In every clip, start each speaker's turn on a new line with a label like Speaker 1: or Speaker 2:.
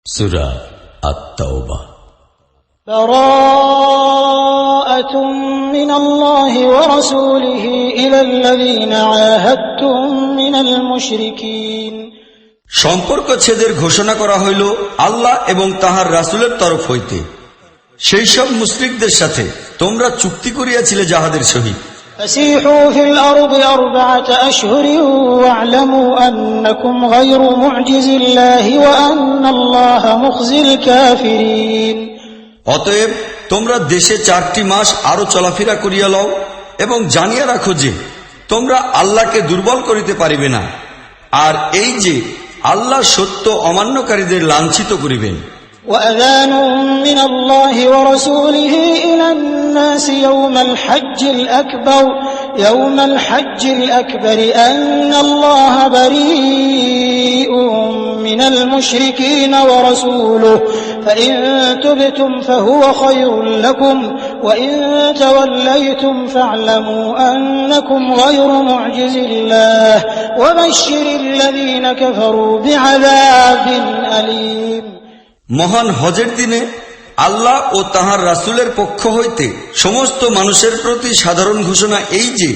Speaker 1: সূরা আত-তাওবা।
Speaker 2: বারাআতুম মিনাল্লাহি ওয়া রাসূলিহি ইলাল্লাযীনা আহাদতুম মিনাল মুশরিকিন।
Speaker 3: সম্পর্ক ছেদের ঘোষণা করা হইল আল্লাহ এবং তাহার রাসূলের তরফ হইতে সেই সব মুশরিকদের সাথে তোমরা চুক্তি করিয়াছিলে যাহাদের সহিত।
Speaker 2: فسيحوا في الأرض 4 أشهر واعلموا أنكم غير معجز الله وأن الله مخزي الكافرين।
Speaker 3: অতএব তোমরা দেশে 4টি মাস আরো চলাফেরা করিয়া লও এবং জানিয়া রাখো যে তোমরা আল্লাহকে দুর্বল করিতে পারিবে না, আর এই যে আল্লাহ সত্য অমান্যকারীদের লাঞ্ছিত করিবেন।
Speaker 2: وأذان من الله ورسوله إلى الناس يوم الحج الأكبر أن الله بريء من المشركين ورسوله فإن تبتم فهو خير لكم وإن توليتم فاعلموا أنكم غير معجز الله وبشر الذين كفروا بعذاب أليم।
Speaker 3: মহান হজের দিনে আল্লাহ ও তাহার রাসূলের পক্ষ হইতে সমস্ত মানুষের প্রতি সাধারণ ঘোষণা এই যে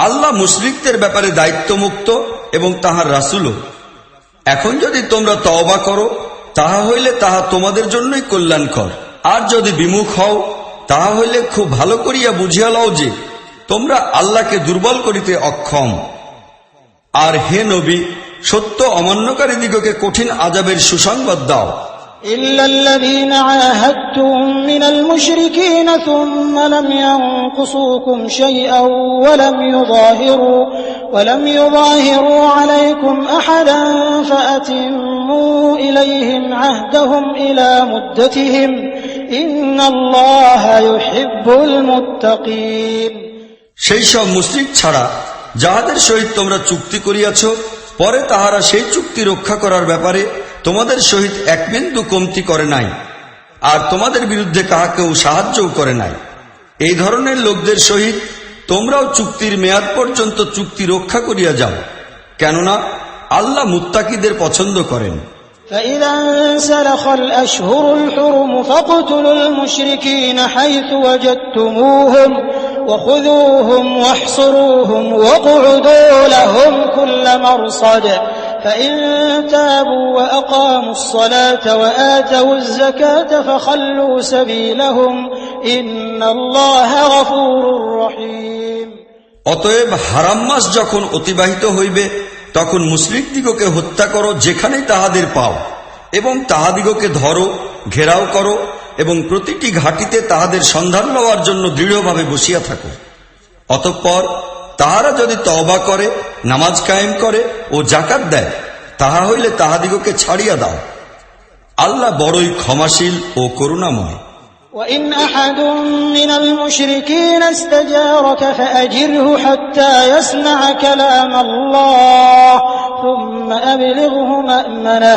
Speaker 3: আল্লাহ মুশরিকদের ব্যাপারে দায়িত্বমুক্ত এবং তাহার রাসূলও। এখন যদি তোমরা তওবা করো তাহা হইলে তাহা তোমাদের জন্যই কল্যাণকর, আর যদি বিমুখ হও তাহা হইলে খুব ভালো করিয়া বুঝিয়া লও যে তোমরা আল্লাহকে দুর্বল করিতে অক্ষম। আর হে নবী, সত্য অমান্যকারীদিগকে কঠিন আযাবের সুসংবাদ দাও।
Speaker 2: إلا الذين عاهدتم من المشركين ثم لم ينقصوكم شيئا ولم يظاهروا عليكم أحدا فأتموا إليهم عهدهم إلى مدتهم إن الله يحب المتقين।
Speaker 3: সেই সব মুশরিক ছাড়া যাহাদের সহিত তোমরা চুক্তি করিয়াছ, পরে তাহারা সেই চুক্তি রক্ষা করার ব্যাপারে তোমাদের সহিত এক বিন্দু কমতি করে নাই, আর তোমাদের বিরুদ্ধে কাহাকেও সাহায্যও করে নাই। এই ধরনের লোকদের সহিত তোমরাও চুক্তির মেয়াদ পর্যন্ত চুক্তি রক্ষা করিয়া যাও, কেননা আল্লাহ মুত্তাকিদের পছন্দ করেন।
Speaker 2: فإذا انسلخ الأشهر الحرم فاقتلوا المشركين حيث وجدتموهم وخذوهم واحصروهم واقعدوا لهم كل مرصد فإن تابوا وأقاموا الصلاة وآتوا الزكاة فخلوا سبيلهم إن الله غفور رحيم।
Speaker 3: অতএব হারাম মাস যখন অতিবাহিত হইবে তখন মুশরিকদিগকে হত্যা করো যেখানেই তাহাদের পাও, এবং তাহাদিগকে ধরো, ঘেরাও করো, এবং প্রতিটি ঘাটিতে তাহাদের সন্ধান লওয়ার জন্য দৃঢ়ভাবে বসিয়া থাকো। অতঃপর তাহারা যদি তওবা করে, নামাজ কায়েম করে ও যাকাত দেয়, তাহা হইলে তাহাদিগকে ছাড়িয়া দাও। আল্লাহ বড়ই ক্ষমাশীল ও করুণাময়।
Speaker 2: وإن أحد من المشركين استجارك فأجره حتى يسمع كلام الله ثم أبلغه مأمنه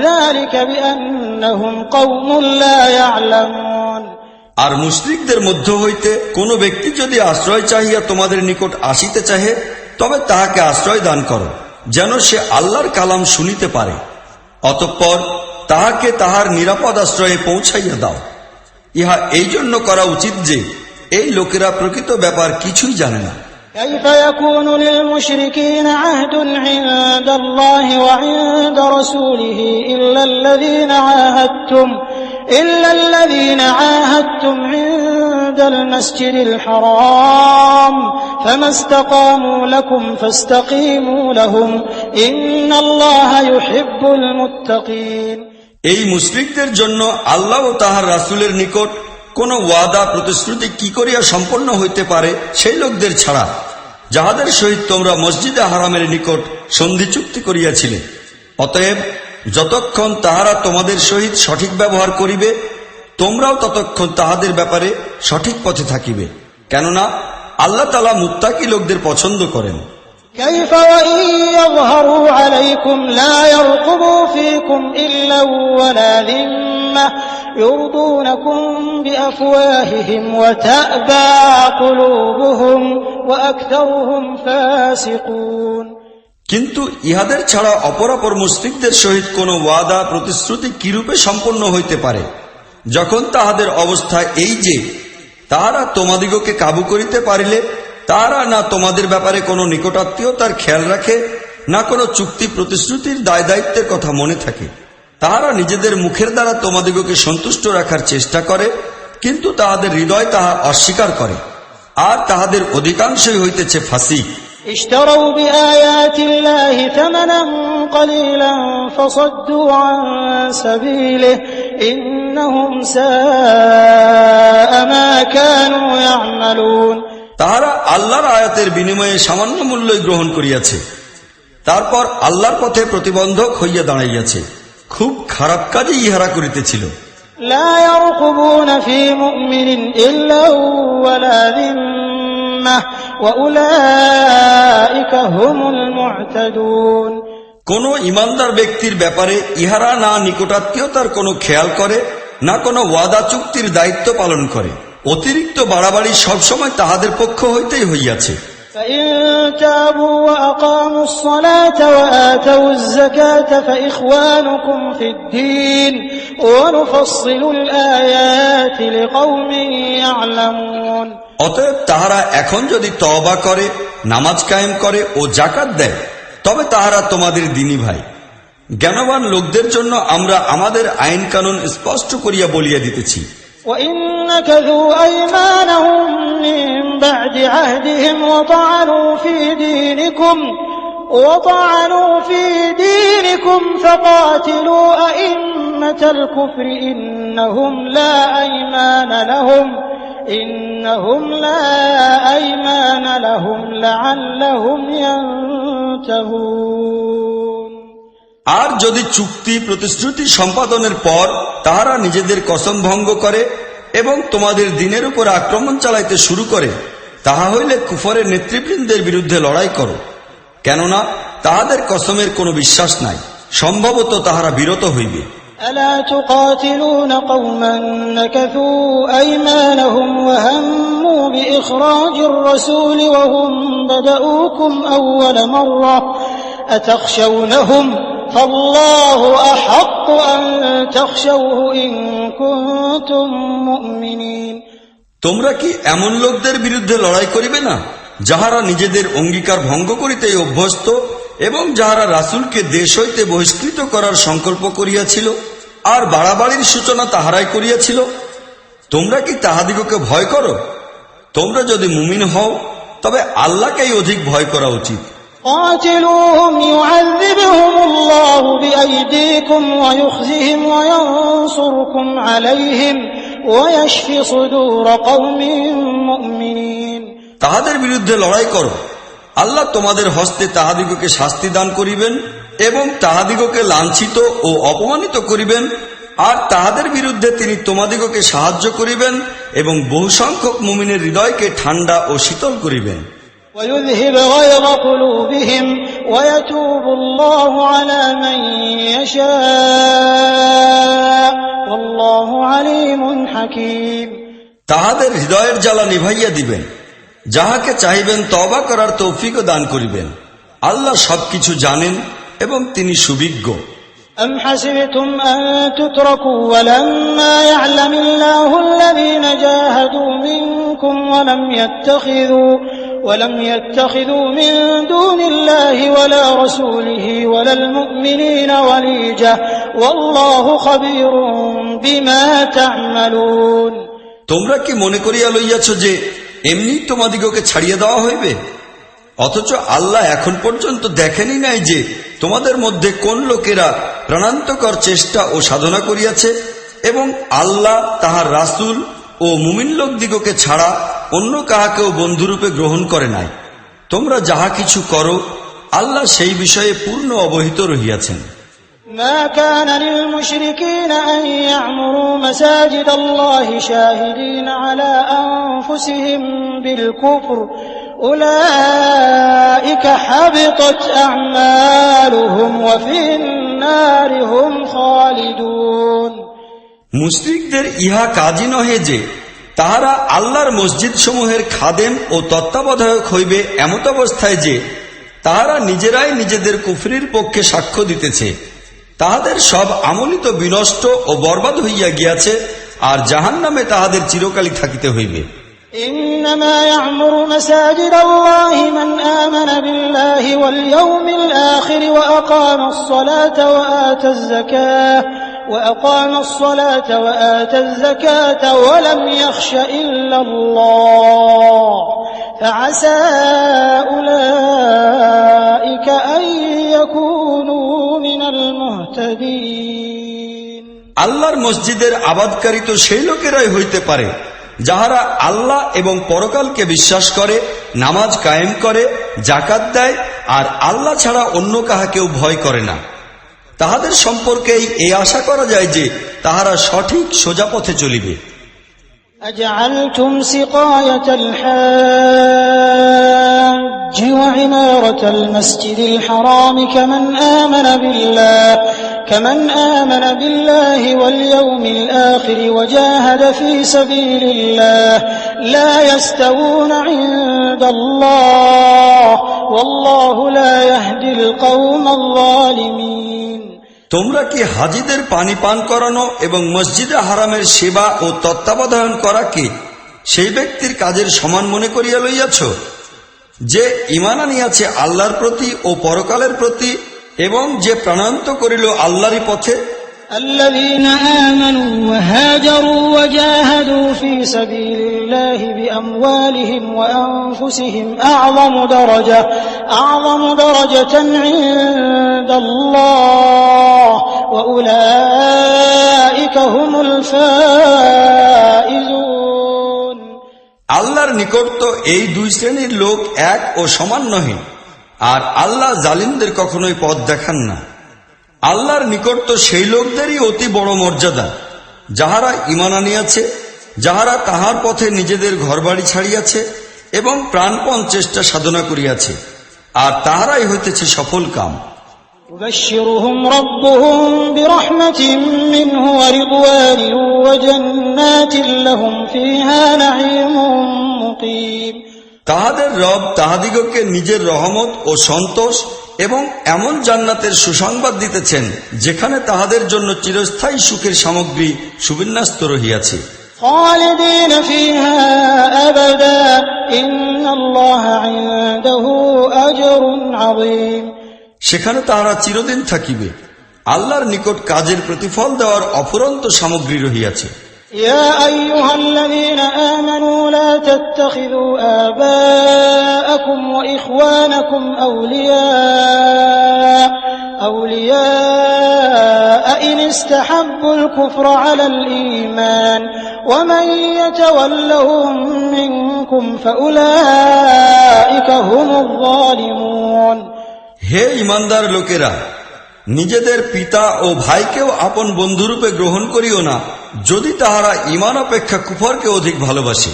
Speaker 2: ذلك بأنهم قوم لا يعلمون।
Speaker 3: আর মুশরিকদের মধ্য হইতে কোন ব্যক্তি যদি আশ্রয় চাহিয়া তোমাদের নিকট আসিতে চাহে, তবে তাহাকে আশ্রয় দান করো, যেন সে আল্লাহর কালাম শুনিতে পারে। অতঃপর তাহাকে তাহার নিরাপদ আশ্রয়ে পৌঁছাইয়া দাও। ইহা এই জন্য করা উচিত যে এই লোকেরা প্রকৃত ব্যাপার কিছুই জানে না।
Speaker 2: كيف يكون للمشركين عهد عند الله وعند رسوله إلا الذين عاهدتم عند المسجد الحرام فما استقاموا لكم فاستقيموا لهم إن الله يحب المتقين।
Speaker 3: এই মুশরিকদের জন্য আল্লাহ ও তাহার রাসূলের নিকট কোন ওয়াদা প্রতিশ্রুতি কি করিয়া সম্পন্ন হইতে পারে সেই লোকদের ছাড়া যাহাদের সহিত তোমরা মসজিদে হারামের নিকট সন্ধি চুক্তি করিয়াছিলে। অতএব যতক্ষণ তাহারা তোমাদের সহিত সঠিক ব্যবহার করিবে, তোমরাও ততক্ষণ তাহাদের ব্যাপারে সঠিক পথে থাকিবে, কেননা আল্লাহ তাআলা মুত্তাকি লোকদের পছন্দ করেন।
Speaker 2: كيف وإن يظهروا عليكم لا يرقبوا فيكم إلا ولا ذمة يرضونكم بأفواههم وتأبى قلوبهم وأكثرهم فاسقون।
Speaker 3: কিন্তু ইহাদের ছাড়া অপরাপর মুশরিকদের সহিত কোন ওয়াদা প্রতিশ্রুতি কিরূপে সম্পন্ন হইতে পারে, যখন তাহাদের অবস্থা এই যে তাহারা তোমাদিগকে কাবু করিতে পারিলে তাহারা না তোমাদের ব্যাপারে কোনো নিকটাত্মীয়তার খেয়াল রাখে, না কোনো চুক্তি প্রতিশ্রুতির দায় দায়িত্বের কথা মনে থাকে। তাহারা নিজেদের মুখের দ্বারা তোমাদিগকে সন্তুষ্ট রাখার চেষ্টা করে, কিন্তু তাহাদের হৃদয় তাহা অস্বীকার করে, আর তাহাদের অধিকাংশই হইতেছে ফাসিক।
Speaker 2: اشتروا بآيات الله ثمنا قليلا فصدوا عن سبيله إنهم ساء ما كانوا يعملون।
Speaker 3: তাহারা আল্লাহর আয়াতের বিনিময়ে সামান্য মূল্যই গ্রহণ করিয়াছে, তারপর আল্লাহর পথে প্রতিবন্ধক হইয়া দাঁড়াইয়াছে। খুব খারাপ কাজই ইহারা করিতেছিল।
Speaker 2: لا يرقبون في مؤمن إلا ولا ذمة وأولئك هم المعتدون।
Speaker 3: কোন ইমানদার ব্যক্তির ব্যাপারে ইহারা না নিকটাত্মীয়তার কোনো খেয়াল করে, না কোনো ওয়াদা চুক্তির দায়িত্ব পালন করে। অতিরিক্ত বাড়াবাড়ি সবসময় তাহাদের পক্ষ হইতেই হইয়াছে।
Speaker 2: فإن تابوا وأقاموا الصلاة وآتوا الزكاة فإخوانكم في الدين ونفصل الآيات لقوم يعلمون।
Speaker 3: অতএব তাহারা এখন যদি তওবা করে, নামাজ কায়েম করে ও যাকাত দেয়, তবে তাহারা তোমাদের দ্বীনী ভাই। জ্ঞানবান লোকদের জন্য আমরা আমাদের আইন কানুন স্পষ্ট করিয়া বলিয়া দিতেছি।
Speaker 2: وإن نكثوا أيمانهم من بعد عهدهم وطعنوا في دينكم فقاتلوا أئمة الكفر إنهم لا أيمان لهم لعلهم ينتهون।
Speaker 3: আর যদি চুক্তি প্রতিশ্রুতি সম্পাদনের পর তাহারা নিজেদের কসম ভঙ্গ করে এবং তোমাদের দ্বীনের উপর আক্রমণ চালাইতে শুরু করে, তাহা হইলে কুফরের নেতৃবৃন্দের বিরুদ্ধে লড়াই করো, কেননা তাহাদের কসমের কোনো বিশ্বাস নাই, সম্ভবত তাহারা বিরত হইবে।
Speaker 2: ألا تقاتلون قوما نكثوا أيمانهم وهموا بإخراج الرسول وهم بدؤوكم أول مرة أتخشونهم فالله أحق أن تخشوه إن كنتم مؤمنين।
Speaker 3: তোমরা কি এমন লোকদের বিরুদ্ধে লড়াই করিবে না, যাহারা নিজেদের অঙ্গীকার ভঙ্গ করিতে অভ্যস্ত এবং যাহারা রাসূলকে দেশ হইতে বহিষ্কৃত করার সংকল্প করিয়াছিল, আর বাড়াবাড়ির সূচনা তাহারাই করিয়াছিল? তোমরা কি তাহাদিগকে ভয় করো? তোমরা যদি মুমিন হও তবে আল্লাহকেই অধিক ভয় করা উচিত।
Speaker 2: قاتلوهم يعذبهم الله بأيديكم ويخزهم وينصركم عليهم ويشف صدور قوم مؤمنين।
Speaker 3: তাহাদের বিরুদ্ধে লড়াই করো, আল্লাহ তোমাদের হস্তে তাহাদিগকে শাস্তি দান করিবেন এবং তাহাদিগকে লাঞ্ছিত ও অপমানিত করিবেন, আর তাহাদের বিরুদ্ধে তিনি তোমাদিগকে সাহায্য করিবেন এবং বহু সংখ্যক মুমিনের হৃদয়কে ঠান্ডা ও শীতল করিবেন।
Speaker 2: ويذهب غيظ قلوبهم ويتوب الله على من يشاء والله عليم حكيم।
Speaker 3: তাহাদের হৃদয়ের জ্বালা নিভাইয়া দিবেন, যাহাকে চাহিবেন তওবা করার তৌফিকও দান করিবেন। আল্লাহ সবকিছু জানেন এবং তিনি সুবিজ্ঞ।
Speaker 2: أم حسبتم أن تتركوا ولما يعلم الله الذين جاهدوا منكم ولم يتخذوا من دون الله ولا رسوله ولا المؤمنين وليجة والله خبير بما تعملون।
Speaker 3: তোমরা কি মনে করিয়া লইয়াছ যে এমনি তোমাদিগকে ছাড়িয়ে দেওয়া হইবে? অথচ আল্লাহ এখন পর্যন্ত দেখেনি নাই যে তোমাদের মধ্যে কোন লোকেরা প্রাণান্তকর চেষ্টা ও সাধনা করিয়াছে, এবং আল্লাহ তাহার রাসূল ও মুমিন লোকদিগকে ছাড়া অন্য কাহাকেও বন্ধুরূপে গ্রহণ করে নাই। তোমরা যাহা কিছু করো আল্লাহ সেই বিষয়ে পূর্ণ অবহিত রহিয়াছেন।
Speaker 2: ما كان للمشركين أن يعمروا مساجد الله شاهدين على أنفسهم بالكفر أولئك حبطت أعمالهم وفي النار هم خالدون।
Speaker 3: মুশরিকদের ইহা কাজই নহে যে তাহারা আল্লাহর মসজিদ সমূহের খাদেম ও তত্ত্বাবধায়ক হইবে এমত অবস্থায় যে তাহারা নিজেরাই নিজেদের কুফরির পক্ষে সাক্ষ্য দিতেছে। তাহাদের সব আমলই তো বিনষ্ট ও বরবাদ হইয়া গিয়াছে, আর জাহান্নামে তাহাদের চিরকালই থাকিতে হইবে।
Speaker 2: إنما يعمر مساجد الله من آمن بالله واليوم الآخر وأقام الصلاة وآتى الزكاة ولم يخش إلا الله فعسى أولئك أن يكونوا من المهتدين।
Speaker 3: আল্লাহর মসজিদের আবাদকারী তো সেই লোকেরাই হইতে পারে যাহারা আল্লাহ এবং পরকালকে বিশ্বাস করে, নামাজ কায়েম করে, জাকাত দেয়, আর আল্লাহ ছাড়া অন্য কাহাকেও ভয় করে না। তাহাদের সম্পর্কেই এই আশা করা যায় যে তাহারা সঠিক সোজা পথে চলিবে।
Speaker 2: أجعلتم سقاية الحاج وعمارة المسجد الحرام كمن آمن بالله واليوم الآخر وجاهد في سبيل الله لا يستوون عند الله والله لا يهدي القوم الظالمين।
Speaker 3: তোমরা কি হাজীদের পানি পান করানো এবং মসজিদে হারামের সেবা ও তত্ত্বাবধান করাকে সেই ব্যক্তির কাজের সমান মনে করিয়া লইয়াছ যে ঈমান আনিয়াছে আল্লাহর প্রতি ও পরকালের প্রতি এবং যে প্রাণান্ত করিল আল্লাহরই পথে?
Speaker 2: الذين آمنوا وهاجروا وجاهدوا في سبيل الله بأموالهم وأنفسهم أعظم درجة عند الله وأولئك هم الفائزون।
Speaker 3: আল্লাহর নিকট তো এই দুই শ্রেণীর লোক এক ও সমান নহে, আর আল্লাহ জালিমদের কখনোই পথ দেখান না। আল্লাহর নিকট তো সেই লোকদেরই অতি বড় মর্যাদা যাহারা ঈমান আনিয়াছে, যাহারা তাহার পথে নিজেদের ঘরবাড়ি ছাড়িয়াছে এবং প্রাণপণ চেষ্টা সাধনা করিয়াছে, আর তাহারাই হইতেছে সফল কাম।
Speaker 2: يبشرهم ربهم برحمة منه ورضوان وجنات لهم فيها نعيم مقيم।
Speaker 3: তাহাদের রব তাহাদিগকে নিজের রহমত ও সন্তোষ এবং এমন জান্নাতের সুসংবাদ দিতেছেন যেখানে তাহাদের জন্য চিরস্থায়ী সুখের সামগ্রী সুবিন্যস্ত রহিয়াছে।
Speaker 2: خالدين فيها أبدا إن الله عنده أجر عظيم।
Speaker 3: সেখানে তাহারা চিরদিন থাকিবে। আল্লাহর নিকট কাজের প্রতিফল দেওয়ার অফুরন্ত সামগ্রী রহিয়াছে।
Speaker 2: يا أيها الذين آمنوا لا تتخذوا آباءكم وإخوانكم أولياء إن استحبوا الكفر على الإيمان ومن يتولهم منكم فأولئك هم الظالمون।
Speaker 3: হে ঈমানদার লোকেরা, নিজেদের পিতা ও ভাইকেও আপন বন্ধুরূপে গ্রহণ করিও না যদি তাহারা ঈমান অপেক্ষা কুফরকে অধিক ভালোবাসে।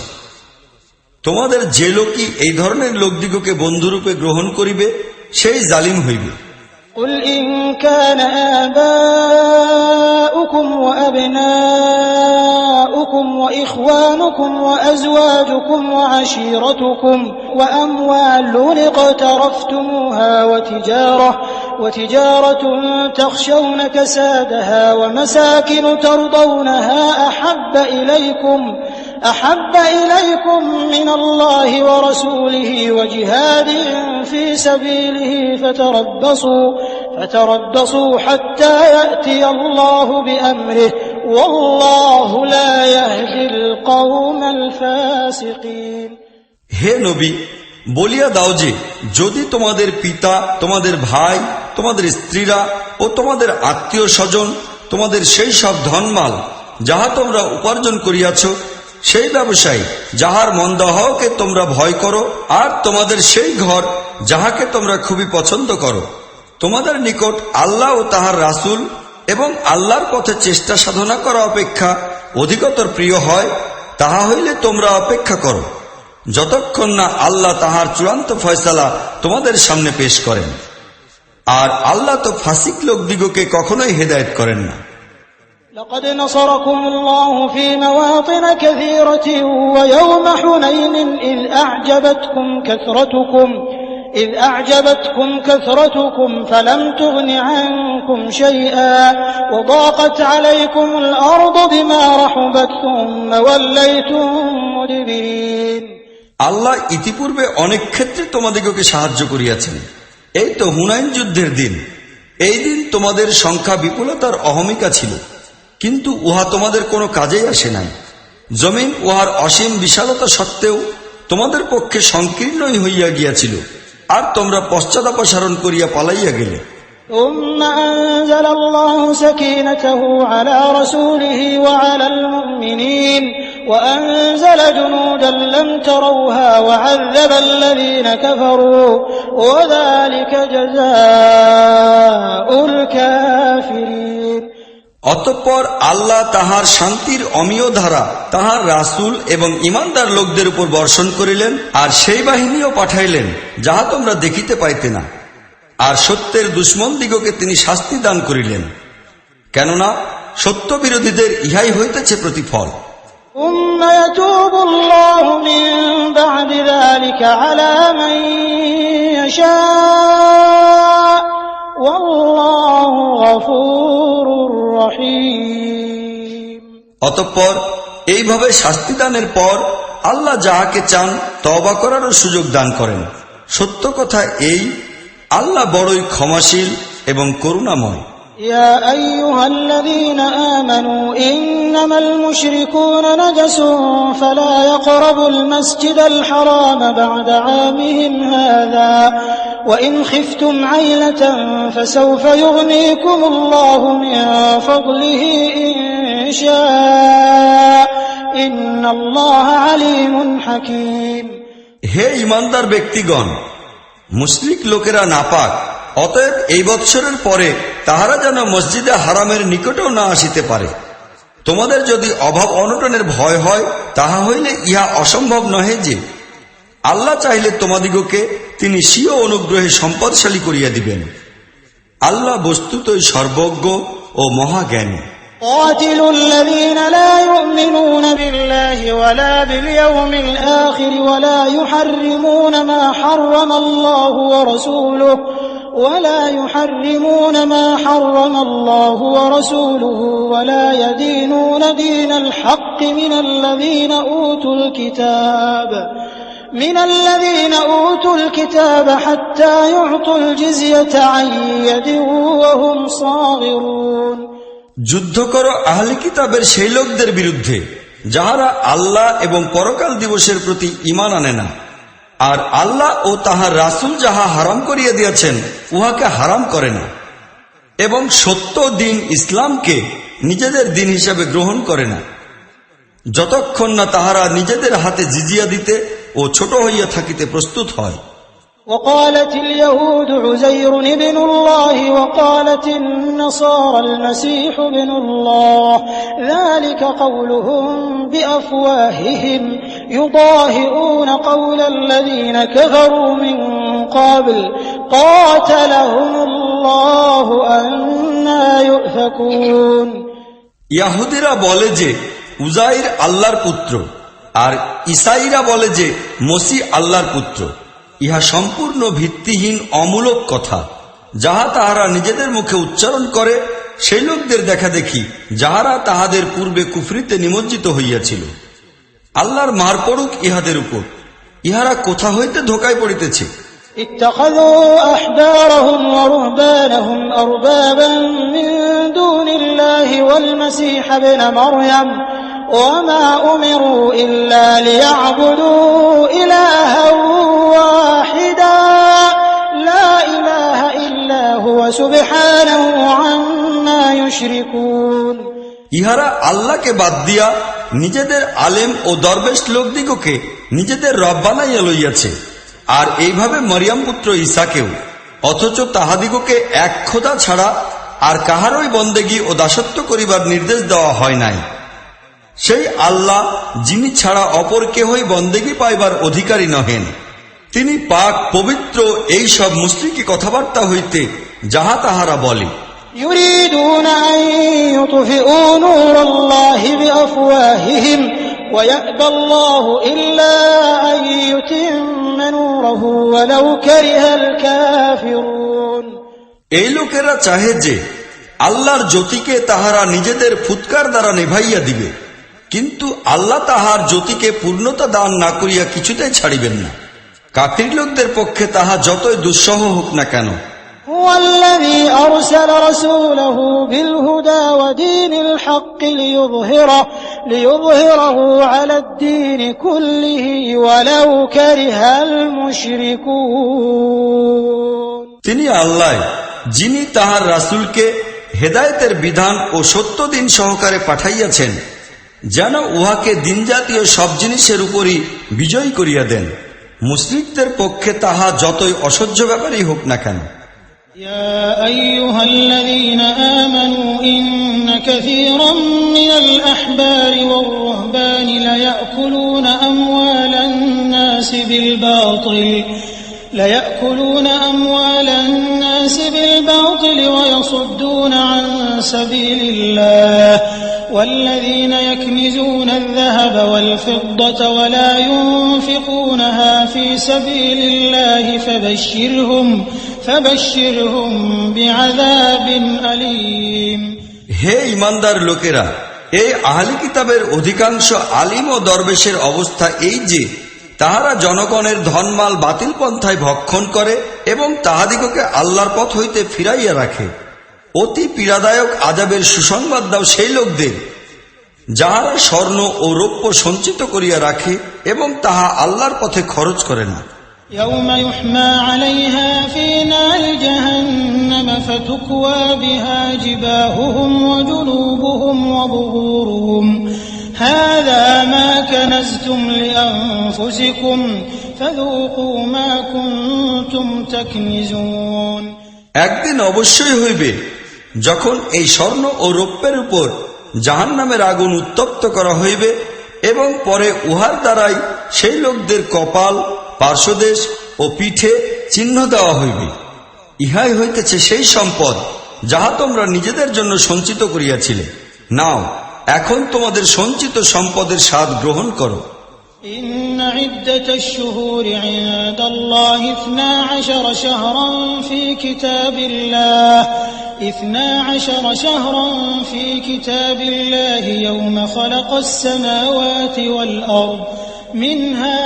Speaker 3: তোমাদের যে লোকই এই ধরনের লোকদিগকে বন্ধুরূপে গ্রহণ করিবে সেই জালিম হইবে।
Speaker 2: قل إن كان آباؤكم وأبناؤكم وإخوانكم وأزواجكم وعشيرتكم وأموال اقترفتموها وتجارة تخشون كسادها ومساكن ترضونها أحب إليكم من الله ورسوله وجهاد في سبيله فتربصوا حتى يأتي الله بأمره والله لا يهدي القوم الفاسقين।
Speaker 3: হে নবী, বলিয়া দাও যে যদি তোমাদের পিতা, তোমাদের ভাই, তোমাদের স্ত্রীরা ও তোমাদের আত্মীয় স্বজন, তোমাদের সেই সব ধনমাল যাহা তোমরা উপার্জন করিয়াছ, সেই ব্যবসায়ী যাহার মন্দা হওয়াকে তোমরা ভয় করো, আর তোমাদের সেই ঘর যাহাকে তোমরা খুবই পছন্দ করো, তোমাদের নিকট আল্লাহ ও তাহার রাসূল এবং আল্লাহর পথে চেষ্টা সাধনা করা অপেক্ষা অধিকতর প্রিয় হয়, তাহা হইলে তোমরা অপেক্ষা করো যতক্ষণ না আল্লাহ তাহার চূড়ান্ত ফয়সালা তোমাদের সামনে পেশ করেন। আর আল্লাহ তো ফাসিক লোকদিগকে কখনোই হেদায়েত করেন না।
Speaker 2: لقد نصركم الله في مواطن كثيرة ويوم حنين إذ إذ أعجبتكم كثرتكم فلم تغن عنكم شيئا وضاقت عليكم الأرض بما رحبت ثم وليتم مدبرين
Speaker 3: আল্লাহ ইতিপূর্বে অনেক ক্ষেত্রে তোমাদিগকে সাহায্য করিয়াছেন। এই তো হুনাইন যুদ্ধের দিন। এই দিন তোমাদের সংখ্যা বিপুলতার অহমিকা ছিল, কিন্তু উহা তোমাদের কোনো কাজেই আসে নাই। জমিন উহার অসীম বিশালতা সত্ত্বেও তোমাদের পক্ষে সংকীর্ণই হইয়া গিয়াছিল, আর তোমরা পশ্চাদাপসারণ করিয়া পালাইয়া গেলে।
Speaker 2: ثم أنزل الله سكينته على رسوله وعلى المؤمنين وأنزل جنودا لم تروها وعذب الذين كفروا وذلك جزاء الكافرين
Speaker 3: অতঃপর আল্লাহ তাহার শান্তির অমীয় ধারা তাহার রাসূল এবং ঈমানদার লোকদের উপর বর্ষণ করিলেন, আর সেই বাহিনীও পাঠাইলেন যাহা তোমরা দেখিতে পাইতে না। আর সত্যের দুশমন দিগকে তিনি শাস্তি দান করিলেন, কেননা সত্য বিরোধীদের ইহাই হইতেছে প্রতিফল।
Speaker 2: ثم يتوب الله من بعد ذلك على من يشاء والله غفور رحيم
Speaker 3: অতঃপর এইভাবে শাস্তি দানের পর আল্লাহ যাহাকে চান তওবা করারও সুযোগ দান করেন। সত্য কথা এই, আল্লাহ বড়ই ক্ষমাশীল এবং করুণাময়।
Speaker 2: يا أيها الذين آمنوا إنما المشركون نجس فلا يقربوا المسجد الحرام بعد عامهم هذا وإن خفتم عيلة فسوف يغنيكم الله من فضله إن شاء إن الله عليم حكيم
Speaker 3: হে ঈমানদার ব্যক্তিগণ, মুশরিক লোকেরা নাপাক, অতএব এই বৎসরের পরে তাহারা যেন মসজিদে হারামের নিকটেও না আসিতে পারে। তোমাদের যদি অভাব অনটনের ভয় হয়, তাহা হইলে ইহা অসম্ভব নহে যে আল্লাহ চাইলে তোমাদিগকে তিনি স্বীয় অনুগ্রহে সম্পদশালী করিয়া দিবেন। আল্লাহ বস্তুতই সর্বজ্ঞ ও মহাজ্ঞানী।
Speaker 2: قاتلوا الذين لا يؤمنون بالله ولا باليوم الآخر ولا يحرمون ما حرم الله ورسوله ولا يدينون دين الحق من الذين أوتوا الكتاب حتى يعطوا الجزية عن يد وهم صاغرون
Speaker 3: যুদ্ধ করো আহলে কিতাবের সেই লোকদের বিরুদ্ধে যাহারা আল্লাহ এবং পরকাল দিবসের প্রতি ঈমান আনে না, আর আল্লাহ ও তাহার রাসূল যাহা হারাম করিয়া দিয়াছেন উহাকে হারাম করে না, এবং সত্য দিন ইসলামকে নিজেদের দিন হিসাবে গ্রহণ করে না, যতক্ষণ না তাহারা নিজেদের হাতে জিজিয়া দিতে ও ছোট হইয়া থাকিতে প্রস্তুত হয়।
Speaker 2: وقالت اليهود عزير ابن الله وقالت النصارى المسيح ابن الله ذلك قولهم بأفواههم يضاهئون قول الذين كفروا من قبل قاتلهم الله أنى يؤفكون
Speaker 3: ইয়াহুদীরা বলে যে উজাইর আল্লাহর পুত্র, আর ঈসাইরা বলে যে মসীহ আল্লাহর পুত্র। ইহা সম্পূর্ণ ভিত্তিহীন অমূলক কথা, যাহা তাহারা নিজেদের মুখে উচ্চারণ করে সেই লোকদের দেখা দেখি যাহারা তাহাদের পূর্বে কুফরিতে নিমজ্জিত হইয়াছিল। আল্লাহর মার পড়ুক ইহাদের উপর। ইহারা কোথা হইতে ধোঁকায় পড়িতেছে।
Speaker 2: اتخذوا أحبارهم ورهبانهم أربابا من دون الله والمسيح ابن مريم وما أمروا إلا ليعبدوا إلها واحدا لا إله إلا هو سبحانه عما يشركون
Speaker 3: ইহারা আল্লাহকে বাদ দিয়া নিজেদের আলেম ও দরবেশ লোকদিগকে নিজেদের রব বানাইয়া লইয়াছে, আর এইভাবে মরিয়ম পুত্র ঈসাকেও, অথচ তাহাদিগকে এক খোদা ছাড়া আর কাহারই বন্দেগী ও দাসত্ব করিবার নির্দেশ দেওয়া হয় নাই। সেই আল্লাহ যিনি ছাড়া অপর কেহই বন্দেগী পাইবার অধিকারী নহেন, তিনি পাক পবিত্র এই সব মুশরিকি কথাবার্তা হইতে যাহা তাহারা বলে।
Speaker 2: يريدون أن يطفئوا نور الله بأفواههم ويأبى الله إلا أن يتم نوره ولو كره الكافرون
Speaker 3: এই লোকেরা চাহে যে আল্লাহর জ্যোতিকে তাহারা নিজেদের ফুৎকার দ্বারা নেভাইয়া দিবে, কিন্তু আল্লাহ তাহার জ্যোতিকে পূর্ণতা দান না করিয়া কিছুতেই ছাড়িবেন না। কাফির লোকদের পক্ষে তাহা যতই দুঃসহ হোক না কেন।
Speaker 2: هو الذي أرسل رسوله بالهدى ودين الحق ليظهره على الدين كله ولو كره المشركون
Speaker 3: তিনি আল্লাহ, যিনি তাহার রাসূলকে হেদায়েতের বিধান ও সত্য দিন সহকারে পাঠাইয়াছেন, যেন উহাকে দিন জাতীয় সব জিনিসের উপরই বিজয়ী করিয়া দেন, মুশরিকদের পক্ষে তাহা যতই অসহ্য ব্যাপারই হোক না কেন।
Speaker 2: يا أيها الذين آمنوا إن كثيرا من الأحبار والرهبان ليأكلون أموال الناس بالباطل ويصدون عن سبيل الله والذين يكنزون الذهب والفضة ولا ينفقونها في سبيل الله فبشرهم بعذاب أليم
Speaker 3: হে ঈমানদার লোকেরা, এই আহলি কিতাবের অধিকাংশ আলিম ও দরবেশের অবস্থা এই যে তাহারা জনগণের ধনমাল বাতিল পন্থায় ভক্ষণ করে এবং তাহাদিগকে আল্লাহর পথ হইতে ফিরাইয়া রাখে। অতি পীড়াদায়ক আযাবের সুসংবাদ দাও সেই লোকদের যাহারা স্বর্ণ ও রৌপ্য সঞ্চিত করিয়া রাখে এবং তাহা আল্লাহর পথে খরচ করে না।
Speaker 2: يوم يحمى عليها في نار جهنم فتكوى بها جباههم وجنوبهم وظهورهم هذا ما كنزتم لأنفسكم فذوقوا ما كنتم تكنزون
Speaker 3: একদিন অবশ্যই হইবে যখন এই স্বর্ণ ও রৌপ্যের উপর জাহান্নামের আগুন উত্তপ্ত করা হইবে এবং পরে উহার দ্বারাই সেই লোকদের কপাল, পার্শ্বদেশ ও পিঠে চিহ্ন দেওয়া হইবে। ইহাই হইতেছে সেই সম্পদ যাহা তোমরা নিজেদের জন্য সঞ্চিত করিয়াছিলে। নাও, এখন তোমাদের সঞ্চিত সম্পদের স্বাদ গ্রহণ করো।
Speaker 2: إن عدة الشهور عند الله 12 شهرا في كتاب الله يوم خلق السماوات والأرض منها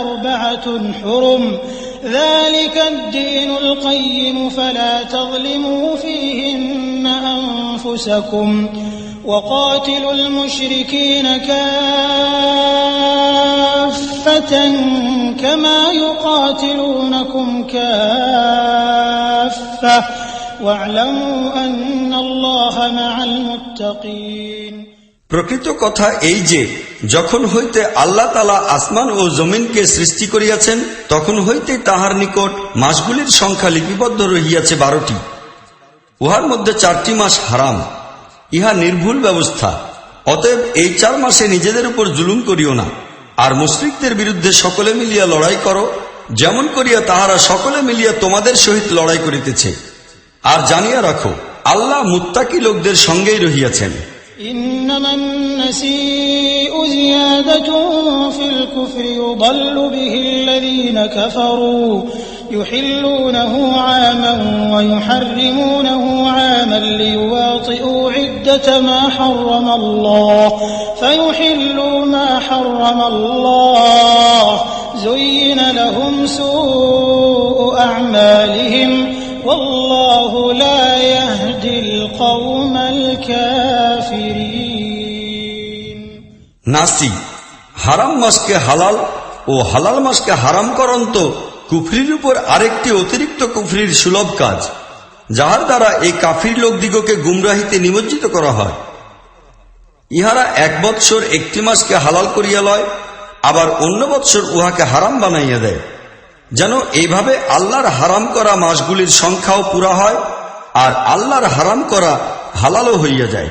Speaker 2: 4 حرم ذلك الدين القيم فلا تظلموا فيهن أنفسكم وقاتلوا المشركين كافة كما يقاتلونكم كافة واعلموا أن الله مع المتقين
Speaker 3: প্রকৃত কথা এই যে যখন হইতে আল্লাহ তাআলা আসমান ও জমিনকে সৃষ্টি করিয়াছেন তখন হইতে তাহার নিকট মাসগুলির সংখ্যা লিপিবদ্ধ রহিয়াছে 12টি। উহার মধ্যে 4টি মাস হারাম। ইহা নির্ভুল ব্যবস্থা। অতএব এই 4 মাসে নিজেদের উপর জুলুম করিও না, আর মুশরিকদের বিরুদ্ধে সকলে মিলিয়া লড়াই করো, যেমন করিয়া তাহারা সকলে মিলিয়া তোমাদের সহিত লড়াই করিতেছে। আর জানিয়া রাখো, আল্লাহ মুত্তাকি লোকদের সঙ্গেই রহিয়াছেন।
Speaker 2: إنما النسيء زيادة في الكفر يضل به الذين كفروا يحلونه عاما ويحرمونه عاما ليواطئوا عدة ما حرم الله فيحلوا ما حرم الله زين لهم سوء أعمالهم والله لا يهدي القوم الكافرين
Speaker 3: নাসি, হারাম মাসকে হালাল ও হালাল মাসকে হারাম করন তো কুফরির উপর আরেকটি অতিরিক্ত কুফরির সুলভ কাজ, যাহার দ্বারা এই কাফির লোকদিগকে গুমরাহিতে নিমজ্জিত করা হয়। ইহারা 1 বৎসর একটি মাসকে হালাল করিয়া লয়, আবার অন্য বৎসর উহাকে হারাম বানাইয়া দেয়, যেন এইভাবে আল্লাহর হারাম করা মাসগুলির সংখ্যাও পুরা হয় আর আল্লাহর হারাম করা হালালও হইয়া যায়।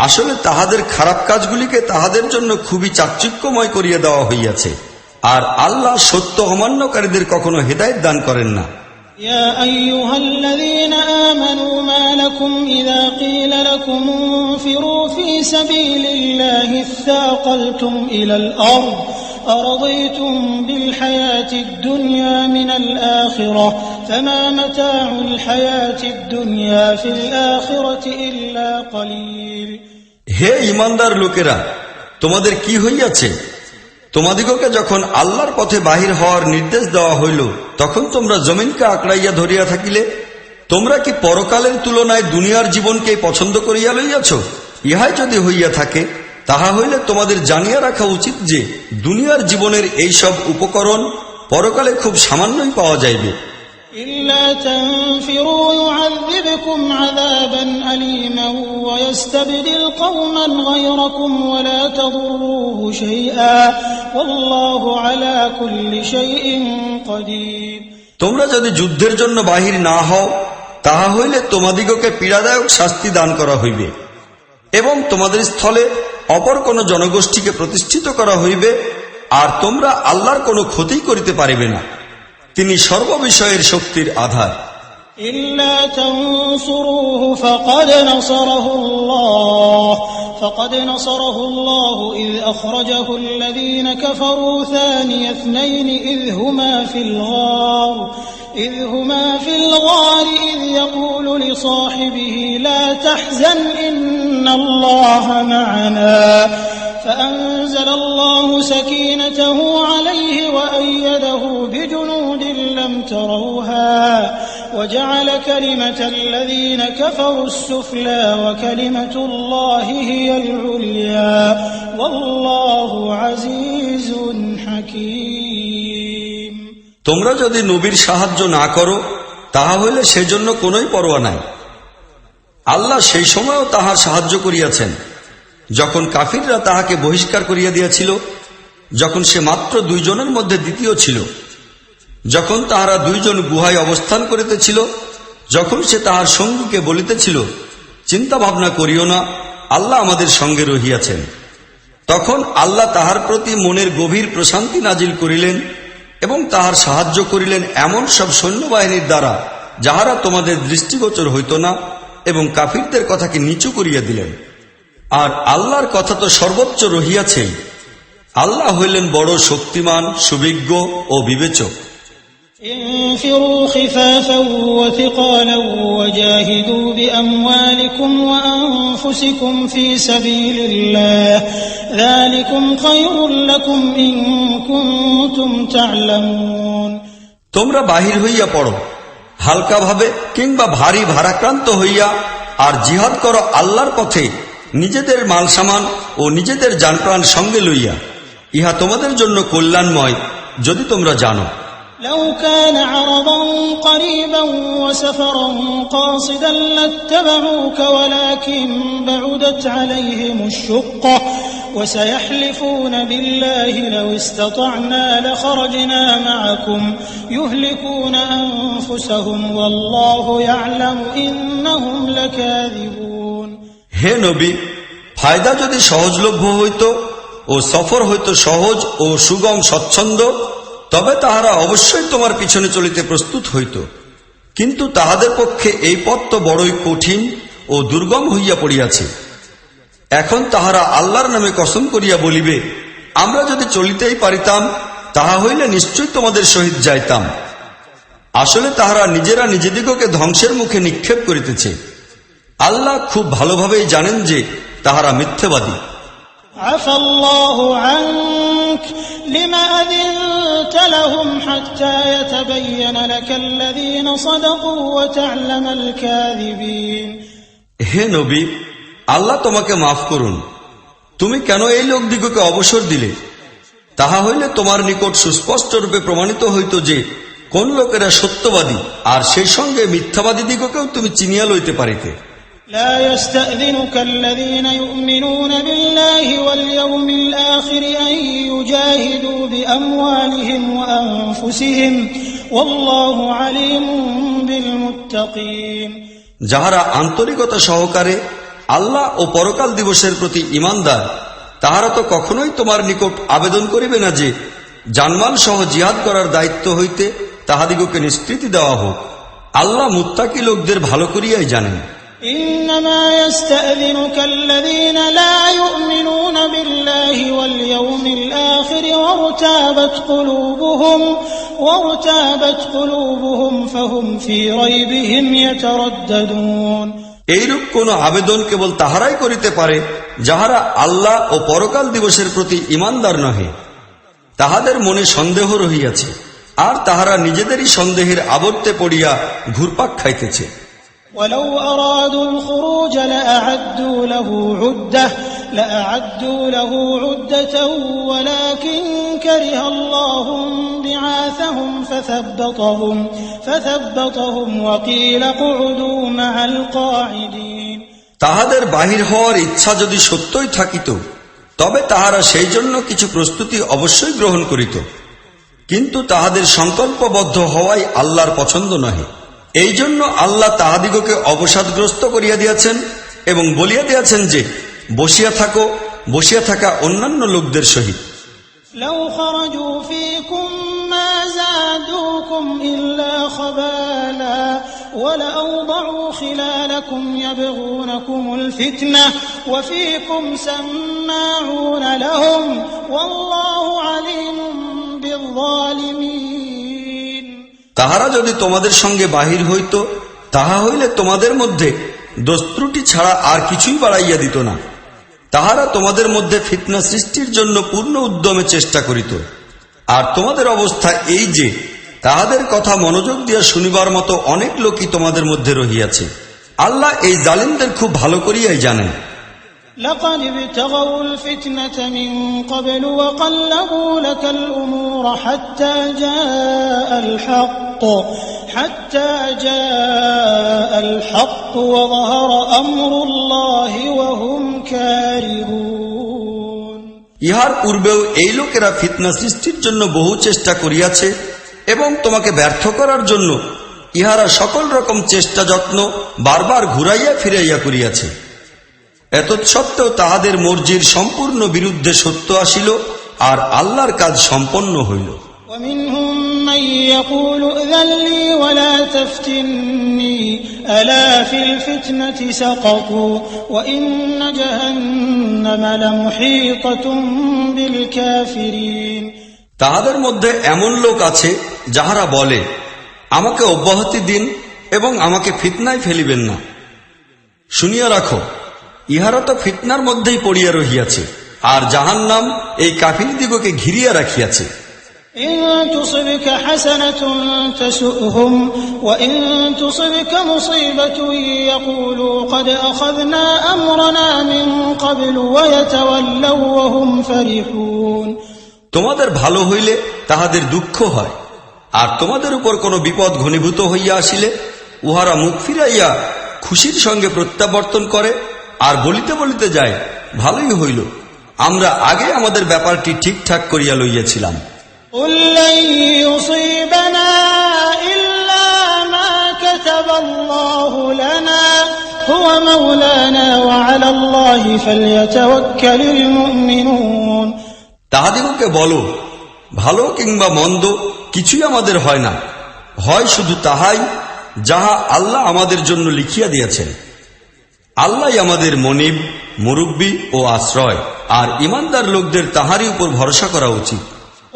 Speaker 3: আসলে তাহাদের খারাপ কাজগুলিকে তাহাদের জন্য খুবই চাকচিক্যময় করিয়া দেওয়া হইয়াছে, আর আল্লাহ সত্য অমান্যকারীদের কখনো হেদায়েত দান করেন না।
Speaker 2: يا أيها الذين آمنوا ما لكم إذا قيل لكم انفروا في سبيل الله اثاقلتم إلى الأرض أرضيتم بالحياة الدنيا من الآخرة فما متاع الحياة الدنيا في الآخرة إلا قليل
Speaker 3: হে ঈমানদার লোকেরা, তোমাদের কি হইয়াছে? তোমাদিগকে যখন আল্লাহর পথে বাহির হওয়ার নির্দেশ দেওয়া হইল, তখন তোমরা জমিনকে আঁকড়াইয়া ধরিয়া থাকিলে। তোমরা কি পরকালের তুলনায় দুনিয়ার জীবনকে পছন্দ করিয়া লইয়াছ? ইহাই যদি হইয়া থাকে, তাহা হইলে তোমাদের জানিয়া রাখা উচিত যে দুনিয়ার জীবনের এই সব উপকরণ পরকালে খুব সামান্যই পাওয়া যাইবে।
Speaker 2: إلا تنفروا يعذبكم عذابا أليما ويستبدل قوما غيركم ولا تضروه شيئا والله على كل شيء قدير
Speaker 3: তোমরা যদি যুদ্ধের জন্য বাহির না হও, তাহা হইলে তোমাদিগকে পীড়াদায়ক শাস্তি দান করা হইবে এবং তোমাদের স্থলে অপর কোন জনগোষ্ঠীকে প্রতিষ্ঠিত করা হইবে, আর তোমরা আল্লাহর কোনো ক্ষতি করিতে পারিবে না। তিনি সর্ববিষয়ের শক্তির আধার।
Speaker 2: إلا تنصروه فقد نصره الله إذ أخرجه الذين كفروا ثاني اثنين إذ هما في الغار إذ يقول لصاحبه لا تحزن إن الله معنا فأنزل الله سكينته عليه وأيده بجنود لم تروها وجعل كلمة الذين كفروا السفلى وكلمة الله هي العليا والله عزيز حكيم
Speaker 3: তোমরা যদি নবীর সাহায্য না করো, তাহা হইলে সেজন্য কোনই পরোয়া নাই। আল্লাহ সেই সময়ও তাহার সাহায্য করিয়াছেন, যখন কাফিররা তাহাকে বহিষ্কার করিয়া দিয়াছিল, যখন সে মাত্র 2 জনের মধ্যে দ্বিতীয় ছিল, যখন তাহারা 2 জন গুহায় অবস্থান করিতেছিল, যখন সে তাহার সঙ্গীকে বলিতেছিল, চিন্তা ভাবনা করিও না, আল্লাহ আমাদের সঙ্গে রহিয়াছেন। তখন আল্লাহ তাহার প্রতি মনের গভীর প্রশান্তি নাজিল করিলেন এবং তাহার সাহায্য করিলেন এমন সব সৈন্যবাহিনীর দ্বারা যাহারা তোমাদের দৃষ্টিগোচর হইত না, এবং কাফিরদের কথাকে নিচু করিয়া দিলেন। আর আল্লাহর কথা তো সর্বোচ্চ রহিয়াছেন। আল্লাহ হইলেন বড় শক্তিমান, সুবিজ্ঞ ও বিবেচক।
Speaker 2: انفروا خفافا وثقالا وجاهدوا بأموالكم وأنفسكم في سبيل الله ذلكم خير لكم إن كنتم تعلمون
Speaker 3: তোমরা বাহির হইয়া পড়ো, হালকা ভাবে কিংবা ভারী ভারাক্রান্ত হইয়া, আর জিহাদ করো আল্লাহর পথে নিজেদের মাল সামান ও নিজেদের জানপ্রাণ সঙ্গে লইয়া। ইহা তোমাদের জন্য কল্যাণময় যদি তোমরা জানো।
Speaker 2: لو كان عرضا قريبا وسفرا قاصدا لاتبعوك ولكن بعدت عليهم الشقة وسيحلفون بالله لو استطعنا لخرجنا معكم يهلكون أنفسهم والله يعلم إنهم لكاذبون
Speaker 3: হে নবী, ফায়দা যদি সহজলভ্য হইত ও সফর হইত সহজ ও সুগম স্বচ্ছন্দ, তবে তাহারা অবশ্যই তোমার পিছনে চলিতে প্রস্তুত হইত, কিন্তু তাহাদের পক্ষে এই পথ তো বড়ই কঠিন ও দুর্গম হইয়া পড়িয়াছে। এখন তাহারা আল্লাহর নামে কসম করিয়া বলিবে, আমরা যদি চলিতেই পারিতাম, তাহা হইলে নিশ্চয়ই তোমাদের সহিত যাইতাম। আসলে তাহারা নিজেরা নিজেদিগকে ধ্বংসের মুখে নিক্ষেপ করিতেছে। আল্লাহ খুব ভালোভাবেই জানেন যে তাহারা মিথ্যাবাদী।
Speaker 2: عفى الله عنك لما أذنت لهم حتى يتبين لك الذين صدقوا وتعلم الكاذبين
Speaker 3: হে নবী, আল্লাহ তোমাকে মাফ করুন। তুমি কেন এই লোকদিগকে অবসর দিলে? তাহা হইলে তোমার নিকট সুস্পষ্ট রূপে প্রমাণিত হইত যে কোন লোকেরা সত্যবাদী, আর সেই সঙ্গে মিথ্যাবাদী দিগকেও তুমি চিনিয়া লইতে পারিতে।
Speaker 2: لا يستأذنك الذين يؤمنون بالله واليوم الآخر أن يجاهدوا بأموالهم وأنفسهم والله عليم بالمتقين
Speaker 3: যাহারা আন্তরিকতা সহকারে আল্লাহ ও পরকাল দিবসের প্রতি ঈমানদার, তাহারা তো কখনোই তোমার নিকট আবেদন করিবে না যে জানমাল সহ জিহাদ করার দায়িত্ব হইতে তাহাদিগকে নিষ্কৃতি দেওয়া হোক। আল্লাহ মুত্তাকি লোকদের ভালো করিয়াই জানেন।
Speaker 2: إنما يستأذنك الذين لا يؤمنون بالله واليوم الآخر وارتابت قلوبهم فهم في ريبهم يترددون।
Speaker 3: এইরূপ কোন আবেদন কেবল তাহারাই করিতে পারে যাহারা আল্লাহ ও পরকাল দিবসের প্রতি ঈমানদার নহে, তাহাদের মনে সন্দেহ রহিয়াছে, আর তাহারা নিজেদেরই সন্দেহের আবর্তে পড়িয়া ঘুরপাক খাইতেছে।
Speaker 2: ولو أرادوا الخروج لأعدوا له عدة ولكن كره الله بعاثهم فثبطهم وقيل اقعدوا مع القاعدين।
Speaker 3: তাহাদের বাহির হওয়ার ইচ্ছা যদি সত্যই থাকিত তবে তাহারা সেই জন্য কিছু প্রস্তুতি অবশ্যই গ্রহণ করিত, কিন্তু তাহাদের সংকল্পবদ্ধ হওয়াই আল্লাহর পছন্দ নহে। এই জন্য আল্লাহ তাহাদিগকে অবসাদগ্রস্ত করিয়া দিয়াছেন এবং বলিয়া দিয়াছেন যে বসিয়া থাকা অন্যান্য লোকদের সহিত।
Speaker 2: لو خرجوا فيكم ما زادوكم إلا خبالا ولأوضعوا خلالكم يبغونكم الفتنة وفيكم سماعون لهم والله عليم بالظالمين।
Speaker 3: তাহারা যদি তোমাদের সঙ্গে বাহির হইত তাহা হইলে তোমাদের মধ্যে দোষত্রুটি ছাড়া আর কিছুই বাড়াইয়া দিত না। তাহারা তোমাদের মধ্যে ফিতনা সৃষ্টির জন্য পূর্ণ উদ্যমে চেষ্টা করিত। আর তোমাদের অবস্থা এই যে তাহাদের কথা মনোযোগ দিয়া শুনিবার মতো অনেক লোকই তোমাদের মধ্যে রহিয়াছে। আল্লাহ এই জালিমদের খুব ভালো করিয়াই জানেন।
Speaker 2: لقد ابتغوا الفتنة من قبل وقلبوا لك الأمور حتى جاء الحق وظهر أمر الله وهم كارهون।
Speaker 3: ইহার পূর্বেও এই লোকেরা ফিতনা সৃষ্টির জন্য বহু চেষ্টা করিয়াছে এবং তোমাকে ব্যর্থ করার জন্য ইহারা সকল রকম চেষ্টা যত্ন বারবার ঘুরাইয়া ফিরাইয়া করিয়াছে। এতৎসত্ত্বেও তাহাদের মর্জির সম্পূর্ণ বিরুদ্ধে সত্য আসিল আর আল্লাহর কাজ সম্পন্ন হইল।
Speaker 2: ومنهم من يقول ائذن لي ولا تفتني ألا في الفتنة سقطوا وإن جهنم لمحيطة بالكافرين।
Speaker 3: তাহাদের মধ্যে এমন লোক আছে যাহারা বলে, আমাকে অব্যাহতি দিন এবং আমাকে ফিতনায় ফেলিবেন না। শুনিয়া রাখো, ইহারা তো ফিতনার মধ্যেই পড়িয়া রহিয়াছে, আর জাহান্নাম এই কাফিরদিগকে ঘিরিয়া রাখিয়াছে।
Speaker 2: إن تصبك حسنة تسؤهم وإن تصبك مصيبة يقولوا قد أخذنا أمرنا من قبل ويتولوا وهم فرحون।
Speaker 3: তোমাদের ভালো হইলে তাহাদের দুঃখ হয়, আর তোমাদের উপর কোনো বিপদ ঘনীভূত হইয়া আসিলে উহারা মুখ ফিরাইয়া খুশির সঙ্গে প্রত্যাবর্তন করে আর বলিতে বলিতে যায়, ভালোই হইল, আমরা আগে আমাদের ব্যাপারটি ঠিকঠাক করিয়া লইয়াছিলাম।
Speaker 2: قل لن يصيبنا إلا ما كتب الله لنا هو مولانا وعلى الله فليتوكل المؤمنون।
Speaker 3: তাহাদিগকে বলো, ভালো কিংবা মন্দ কিছুই আমাদের হয় না, হয় শুধু তাহাই যাহা আল্লাহ আমাদের জন্য লিখিয়া দিয়েছেন। আল্লাহ আমাদের মনিব, মুরব্বী ও আশ্রয়, আর ঈমানদার লোকদের তাহারই উপর ভরসা করা উচিত।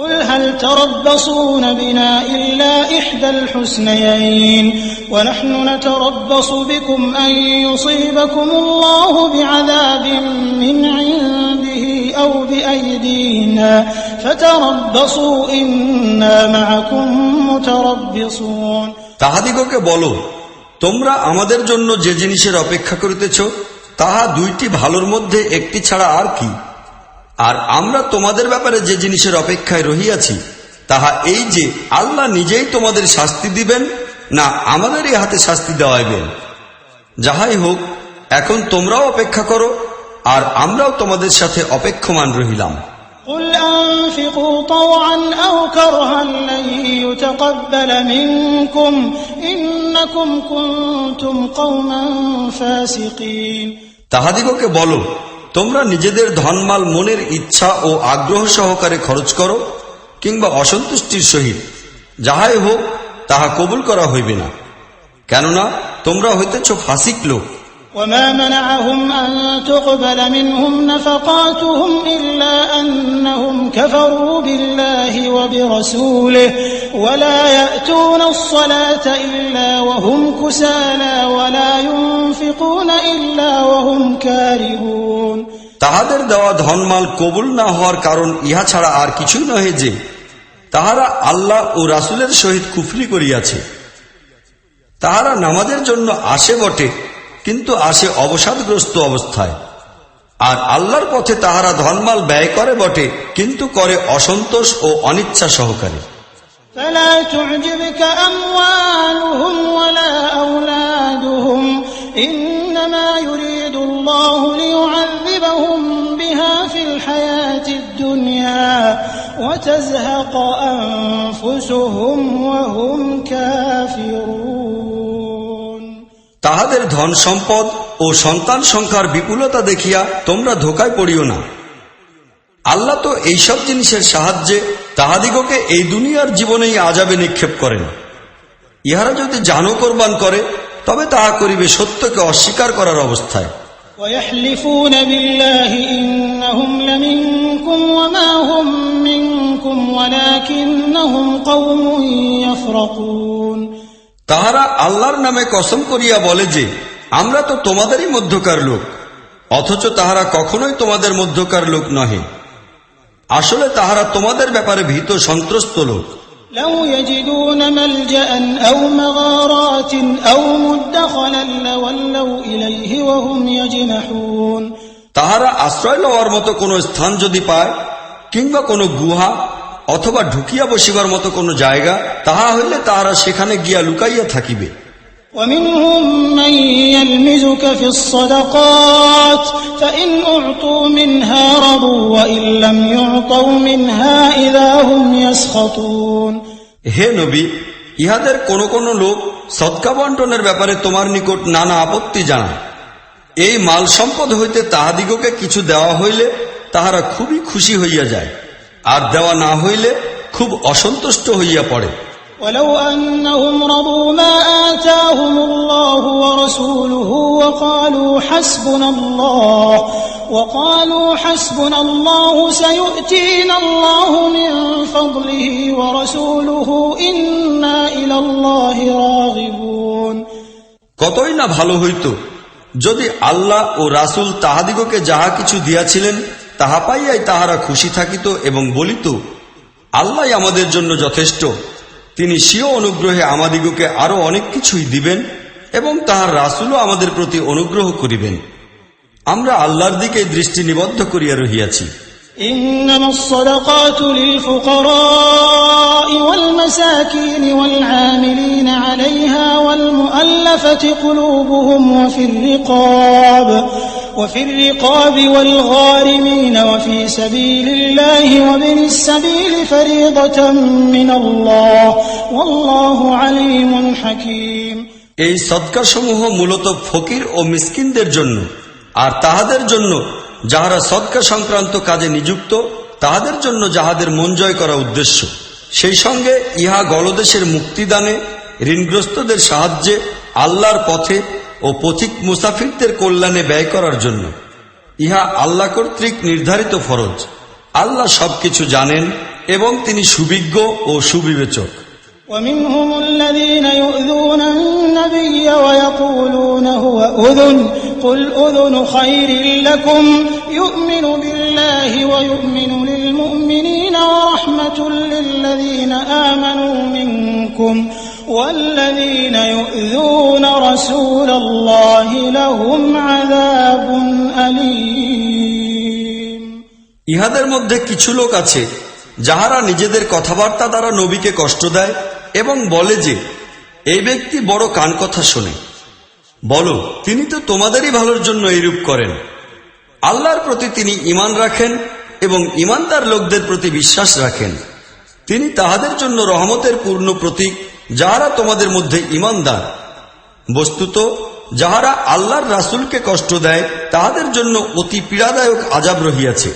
Speaker 2: قل هل تربصون بنا إلا إحدى الحسنيين ونحن نتربص بكم أن يصيبكم الله بعذاب من عنده أو بأيدينا فتربصوا إنا معكم متربصون।
Speaker 3: তাহাদিগকে বলো, তোমরা আমাদের জন্য যে জিনিসের অপেক্ষা করিতেছ তাহা দুইটি ভালোর মধ্যে একটি ছাড়া আর কি, আর আমরা তোমাদের ব্যাপারে যে জিনিসের অপেক্ষায় রহিয়াছি তাহা এই যে আল্লাহ নিজেই তোমাদের শাস্তি দিবেন না আমাদেরই হাতে শাস্তি দেওয়াইবেন। যাহাই হোক, এখন তোমরাও অপেক্ষা করো আর আমরাও তোমাদের সাথে অপেক্ষমান রহিলাম।
Speaker 2: قل أنفقوا طوعا أو كرها لن يتقبل منكم إنكم كنتم قوما فاسقين।
Speaker 3: তাহাদিগকে বলো, তোমরা নিজেদের ধনমাল মনের ইচ্ছা ও আগ্রহ সহকারে খরচ করো কিংবা অসন্তুষ্টির সহিত, যাহাই হোক তাহা কবুল করা হইবে না, কেননা তোমরা হইতেছ ফাসিক লোক।
Speaker 2: وما منعهم أن تقبل منهم نفقاتهم إلا أنهم كفروا بالله وبرسوله ولا يأتون الصلاة إلا وهم كسالى ولا ينفقون إلا وهم كارهون
Speaker 3: তাহাদের দেওয়া ধনমাল কবুল না হওয়ার কারণ ইহা ছাড়া আর কিছুই নহে যে তাহারা আল্লাহ ও রাসূলের সহিত কুফরি করিয়াছে। তাহারা নামাজের জন্য আসে বটে, কিন্তু আসে অবসাদগ্রস্ত অবস্থায়, আর আল্লাহর পথে তাহারা ধনমাল ব্যয় করে বটে, কিন্তু করে অসন্তোষ ও অনিচ্ছা সহকারে।
Speaker 2: فلا تعجبك أموالهم ولا أولادهم إنما يريد الله ليعذبهم بها في الحياة الدنيا وتزهق أنفسهم وهم كافرون
Speaker 3: তাহাদের ধন সম্পদ ও সন্তান সংখ্যার বিপুলতা দেখিয়া তোমরা ধোঁকায় পড়িও না। আল্লাহ তো এইসব জিনিসের সাহায্যে তাহাদিগকে এই দুনিয়ার জীবনেই আযাবে নিক্ষেপ করেন। ইহারা যদি জানো কোরবান করে তবে তাহা করিবে সত্যকে অস্বীকার করার অবস্থায়।
Speaker 2: ويحلفون بالله إنهم لمنكم وما هم منكم ولكنهم قوم يفرقون
Speaker 3: তাহারা আল্লাহর নামে কসম করিয়া বলে যে আমরা তো তোমাদেরই মধ্যকার লোক, অথচ তাহারা কখনোই তোমাদের মধ্যকার লোক নহে। আসলে তাহারা তোমাদের ব্যাপারে ভীত সন্ত্রস্ত লোক।
Speaker 2: لو يجدون ملجأ أو مغارات أو مدخلا لولوا إليه وهم يجمحون
Speaker 3: তাহারা আশ্রয় লওয়ার মতো কোনো স্থান যদি পায়, কিংবা কোনো গুহা অথবা ঢুকিয়া বসিবার মতো কোনো জায়গা, তাহা হইলে তাহারা সেখানে গিয়া লুকাইয়া থাকিবে।
Speaker 2: ومنهم من يلمزك في الصدقات فإن أعطوا منها رضوا وإن لم يعطوا منها إذا هم يسخطون
Speaker 3: হে নবী, ইহাদের কোন কোন লোক সদকা বন্টনের ব্যাপারে তোমার নিকট নানা আপত্তি জানায়। এই মাল সম্পদ হইতে তাহাদিগকে কিছু দেওয়া হইলে তাহারা খুবই খুশি হইয়া যায়, আর দেওয়া না হইলে খুব অসন্তুষ্ট হইয়া পড়ে।
Speaker 2: ولو أنهم رضوا ما آتاهم الله ورسوله وقالوا حسبنا الله سيؤتينا الله من فضله ورسوله إنا إلى الله راغبون
Speaker 3: কতই না ভালো হইত যদি আল্লাহ ও রাসূল তাহাদিগকে যাহা কিছু দিয়াছিলেন তাহা পাইয়াই তাহারা খুশি থাকিত এবং বলিত, আল্লাহ আমাদের জন্য যথেষ্ট, তিনি স্বীয় অনুগ্রহে আমাদিগকে আরো অনেক কিছুই দিবেন এবং তাহার রাসূলও আমাদের প্রতি অনুগ্রহ করিবেন। আমরা আল্লাহর দিকে দৃষ্টি নিবদ্ধ করিয়া রহিয়াছি।
Speaker 2: إنما الصدقات للفقراء والمساكين والعاملين عليها والمؤلفة قلوبهم وفي الرقاب والغارمين وفي سبيل الله وابن السبيل فريضة من الله والله عليم حكيم
Speaker 3: এই সদকা সমূহ মূলত ফকির ও মিসকিনদের জন্য, আর তাহাদের জন্য যাহারা সদকা সংক্রান্ত কাজে নিযুক্ত, তাহাদের জন্য যাহাদের মন জয় করা উদ্দেশ্য। সেই সঙ্গে ইহা গলদেশের মুক্তিদানে, ঋণগ্রস্তদের সাহায্যে, আল্লাহর পথে ও পথিক মুসাফিরদের কল্যাণে ব্যয় করার জন্য। ইহা আল্লাহ কর্তৃক নির্ধারিত ফরজ। আল্লাহ সবকিছু জানেন এবং তিনি সুবিজ্ঞ ও সুবিবেচক।
Speaker 2: ومنهم الذين يؤذون النبي ويقولون هو أذن قل أذن خير لكم يؤمن بالله ويؤمن للمؤمنين ورحمة للذين آمنوا منكم والذين يؤذون رسول الله لهم عذاب أليم
Speaker 3: ইহাদের মধ্যে কিছু লোক আছে যাহারা নিজেদের কথাবার্তা দ্বারা নবীকে কষ্ট দেয় এবং বলে যে এই ব্যক্তি বড় কান কথা শোনে। বলো, তিনি তো তোমাদেরই ভালোর জন্য এইরূপ করেন। আল্লাহর প্রতি তিনি ঈমান রাখেন এবং ঈমানদার লোকদের প্রতি বিশ্বাস রাখেন। তিনি তাহাদের জন্য রহমতের পূর্ণ প্রতীক যাহারা তোমাদের মধ্যে ঈমানদার। বস্তুত যাহারা আল্লাহর রাসূলকে কষ্ট দেয় তাহাদের জন্য অতি পীড়াদায়ক আযাব রহিয়াছে।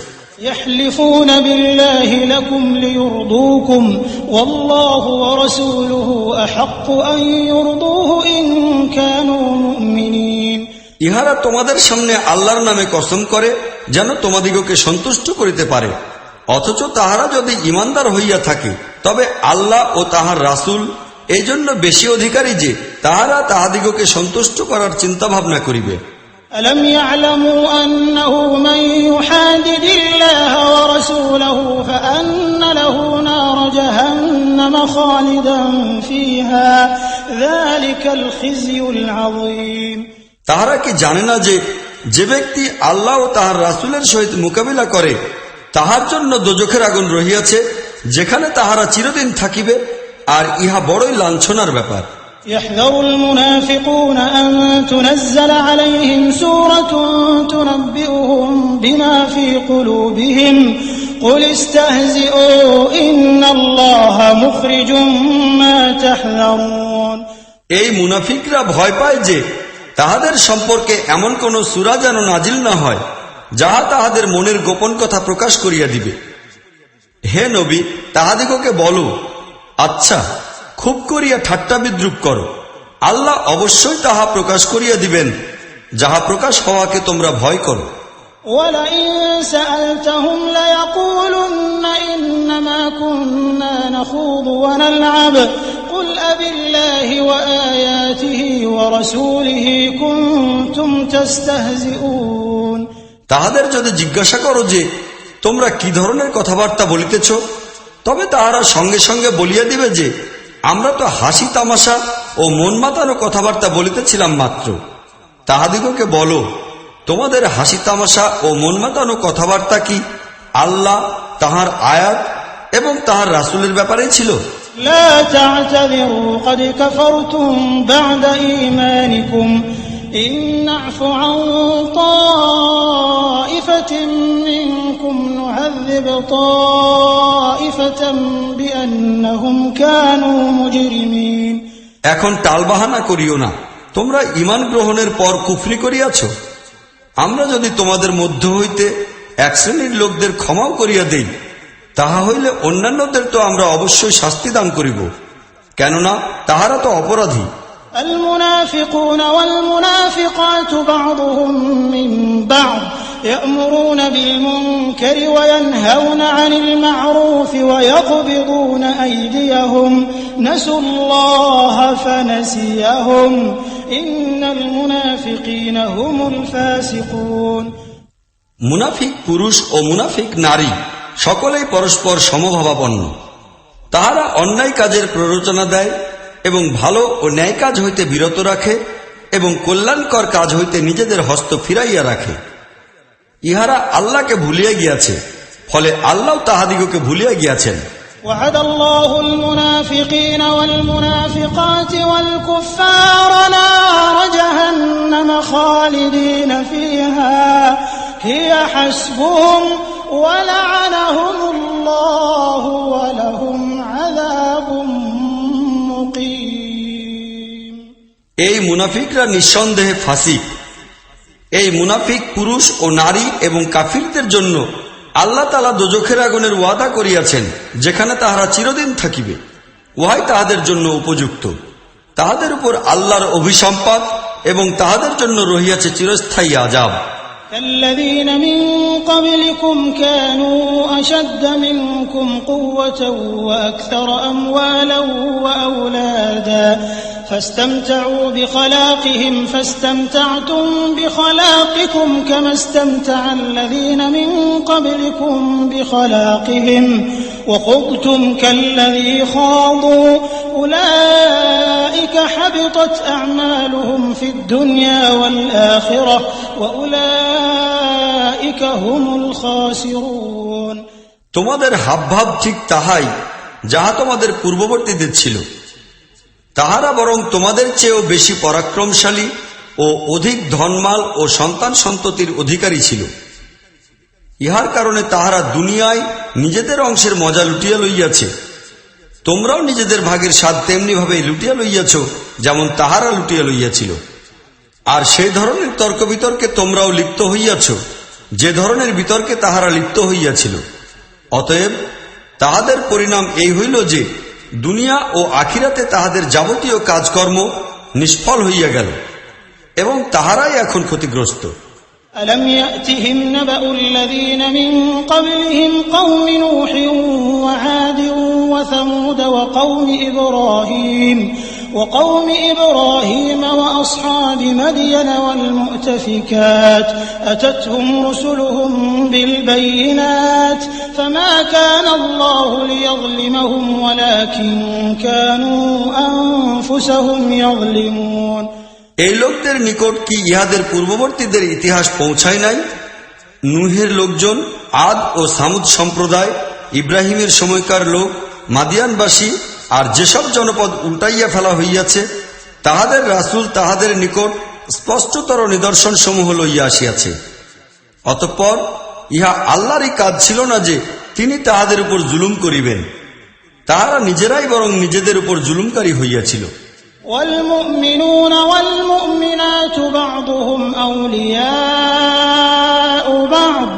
Speaker 2: يحلفون بالله لكم ليرضوكم والله ورسوله أحق أن يرضوه إن كانوا مؤمنين
Speaker 3: ইহারা তোমাদের সামনে আল্লাহর নামে কসম করে যেন তোমাদিগকে সন্তুষ্ট করিতে পারে, অথচ তাহারা যদি ঈমানদার হইয়া থাকে তবে আল্লাহ ও তাহার রাসূল এই জন্য বেশি অধিকারী যে তাহারা তাহাদিগকে সন্তুষ্ট করার চিন্তা ভাবনা করিবে।
Speaker 2: ألم يعلموا أنه من يحادد الله ورسوله فأن له نار جهنم خالدا فيها ذلك الخزي العظيم।
Speaker 3: তাহারা কি জানে না যে ব্যক্তি আল্লাহ ও তাহার রাসূলের সহিত মোকাবিলা করে তাহার জন্য দোজখের আগুন রহিয়াছে, যেখানে তাহারা চিরদিন থাকিবে, আর ইহা বড়ই লাঞ্ছনার ব্যাপার।
Speaker 2: يحذر المنافقون أن تنزل عليهم سورة تنبئهم بما في قلوبهم قل استهزئوا إن الله مخرج ما تحذرون।
Speaker 3: এই মুনাফিকরা ভয় পায় যে তাহাদের সম্পর্কে এমন কোন সূরা যেন নাজিল না হয় যাহা তাহাদের মনের গোপন কথা প্রকাশ করিয়া দিবে। হে নবী, তাহাদিগকে বলো, আচ্ছা, খুব করিয়া ঠাট্টা বিদ্রুপ করো, আল্লাহ অবশ্যই তাহা প্রকাশ করিয়া দিবেন যাহা প্রকাশ হওয়াকে তোমরা ভয় করো।
Speaker 2: وَلَئِن سَأَلْتَهُمْ لَيَقُولُنَّ إِنَّمَا كُنَّا نَخُوضُ وَنَلْعَبُ قُلْ أَبِاللَّهِ وَآيَاتِهِ وَرَسُولِهِ كُنتُمْ تَسْتَهْزِئُونَ।
Speaker 3: তাহাদের যদি জিজ্ঞাসা করো যে তোমরা কি ধরনের কথাবার্তা বলিতেছ, তবে তাহারা সঙ্গে সঙ্গে বলিয়া দিবে যে আমরা তো হাসি তামাশা ও মন মাতানো কথাবার্তা বলিতেছিলাম মাত্র। তাহাদিগকে বলো, তোমাদের হাসি তামাশা ও মন মাতানো কথাবার্তা কি আল্লাহ, তাহার আয়াত এবং তাহার রাসূলের ব্যাপারেই ছিল?
Speaker 2: لا تعتذروا قد كفرتم بعد إيمانكم إن نعف عن طائفة منكم نعذب طائفة بأنهم كانوا مجرمين।
Speaker 3: এখন টালবাহানা করিও না, তোমরা ঈমান গ্রহণের পর কুফরি করিয়াছ। আমরা যদি তোমাদের মধ্য হইতে এক শ্রেণীর লোকদের ক্ষমাও করিয়া দেই, তাহা হইলে অন্যান্যদের তো আমরা অবশ্যই শাস্তি দান করিব, কেননা তাহারা তো অপরাধী।
Speaker 2: المنافقون والمنافقات بعضهم من بعض يأمرون بالمنكر وينهون عن المعروف ويقبضون أيديهم نسوا الله فنسيهم إن المنافقين هم الفاسقون।
Speaker 3: মুনাফিক পুরুষ ও মুনাফিক নারী সকলেই পরস্পর সমভাবাপন্ন। তাহারা অন্যায় কাজের প্ররোচনা দেয় এবং ভালো ও ন্যায় কাজ হইতে বিরত রাখে এবং কল্যাণকর কাজ হইতে নিজেদের হস্ত ফিরাইয়া রাখে। ইহারা আল্লাহকে ভুলিয়া গিয়াছে, ফলে আল্লাহ তাহাদিগকে ভুলিয়া গিয়াছেন।
Speaker 2: وعد الله المنافقين والمنافقات والكفار نار جهنم خالدين فيها هي حسبهم ولعنهم الله ولهم عذاب مقيم।
Speaker 3: এই মুনাফিকরা নিঃসন্দেহে ফাসিক। এই মুনাফিক পুরুষ ও নারী এবং কাফিরদের জন্য আল্লাহ তাআলা দোজখের আগুনের ওয়াদা করিয়াছেন, যেখানে তাহারা চিরদিন থাকিবে। উহাই তাহাদের জন্য উপযুক্ত। তাহাদের উপর আল্লাহর অভিসম্পাত এবং তাহাদের জন্য রহিয়াছে চিরস্থায়ী আযাব।
Speaker 2: الذين من قبلكم كانوا أشد منكم قوة وأكثر أموالا وأولادا فاستمتعوا بخلاقهم فاستمتعتم بخلاقكم كما استمتع الذين من قبلكم بخلاقهم وخضتم كالذي خاضوا أولئك حبطت أعمالهم في الدنيا والآخرة وأولئك هم الخاسرون।
Speaker 3: তোমাদের হাবভাব ঠিক তাহাই যাহা তোমাদের পূর্ববর্তীদের ছিল। তাহারা বরং তোমাদের চেয়েও বেশি পরাক্রমশালী ও অধিক ধনমাল ও সন্তান সন্ততির অধিকারী ছিল। ইহার কারণে তাহারা দুনিয়ায় নিজেদের অংশের মজা লুটিয়া লইয়াছে। তোমরাও নিজেদের ভাগের স্বাদ তেমনি ভাবে লুটিয়া লইয়াছ যেমন তাহারা লুটিয়া লইয়াছিল। আর সেই ধরনের তর্ক বিতর্কে তোমরাও লিপ্ত হইয়াছ যে ধরনের বিতর্কে তাহারা লিপ্ত হইয়াছিল। অতএব তাহাদের পরিণাম এই হইল যে দুনিয়া ও আখিরাতে তাহাদের যাবতীয় কাজকর্ম নিষ্ফল হইয়া গেল। এবং তাহারাই এখন ক্ষতিগ্রস্ত।
Speaker 2: ألم يأتهم نبأ الذين من قبلهم قوم نوح وعاد وثمود وقوم إبراهيم وأصحاب مدين والمؤتفكات أتتهم رسلهم بالبينات فما كان الله ليظلمهم ولكن كانوا أنفسهم يظلمون।
Speaker 3: এই লোকদের নিকট কি ইহাদের পূর্ববর্তীদের ইতিহাস পৌঁছায় নাই? নূহের লোকজন, আদ ও সামুদ সম্প্রদায়, ইব্রাহিমের সময়কার লোক, মাদিয়ানবাসী আর যেসব জনপদ উল্টাইয়া ফেলা হইয়াছে, তাহাদের রাসূল তাহাদের নিকট স্পষ্টতর নিদর্শন সমূহ লইয়া আসিয়াছে। অতঃপর ইহা আল্লাহরই কাজ ছিল না যে তিনি তাহাদের উপর জুলুম করিবেন, তাহারা নিজেরাই বরং নিজেদের উপর জুলুমকারী হইয়াছিল।
Speaker 2: والمؤمنون والمؤمنات بعضهم أولياء بعض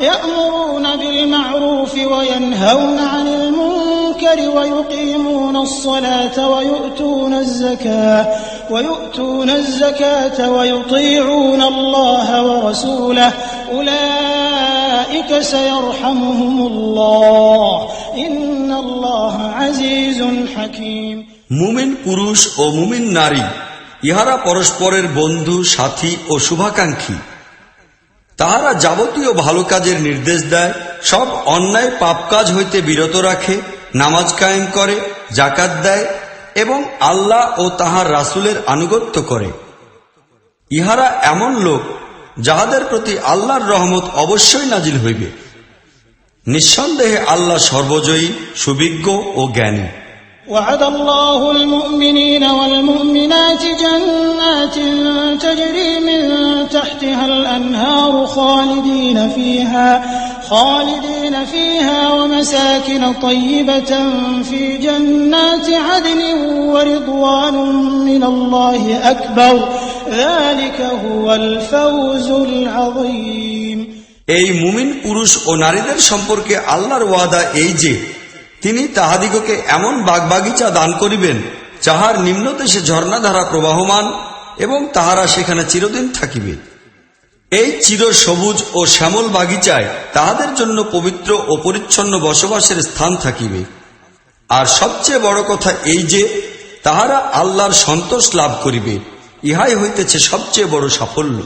Speaker 2: يأمرون بالمعروف وينهون عن المنكر ويقيمون الصلاة ويؤتون الزكاة ويطيعون الله ورسوله أولئك سيرحمهم الله إن الله عزيز حكيم।
Speaker 3: মুমিন পুরুষ ও মুমিন নারী ইহারা পরস্পরের বন্ধু, সাথী ও শুভাকাঙ্ক্ষী। তাহারা যাবতীয় ভালো কাজের নির্দেশ দেয়, সব অন্যায় পাপ কাজ হইতে বিরত রাখে, নামাজ কায়েম করে, জাকাত দেয় এবং আল্লাহ ও তাহার রাসূলের আনুগত্য করে। ইহারা এমন লোক যাহাদের প্রতি আল্লাহর রহমত অবশ্যই নাজিল হইবে। নিঃসন্দেহে আল্লাহ সর্বজয়ী, সুবিজ্ঞ ও জ্ঞানী।
Speaker 2: وعد الله المؤمنين والمؤمنات جنات تجري من تحتها الأنهار خالدين فيها ومساكن طيبة في جنات عدن ورضوان من الله أكبر ذلك هو الفوز العظيم।
Speaker 3: এই মুমিন পুরুষ ও নারীদের সম্পর্কে আল্লাহর ওয়াদা এই যে তিনি তাহাদিগকে এমন বাগবাগিচা দান করিবেন যাহার নিম্নদেশে ঝর্ণাধারা প্রবাহমান এবং তাহারা সেখানে চিরদিন থাকিবে। এই চির সবুজ ও শ্যামল বাগিচায় তাহাদের জন্য পবিত্র ও পরিচ্ছন্ন বসবাসের স্থান থাকিবে। আর সবচেয়ে বড় কথা এই যে তাহারা আল্লাহর সন্তোষ লাভ করিবে, ইহাই হইতেছে সবচেয়ে বড় সাফল্য।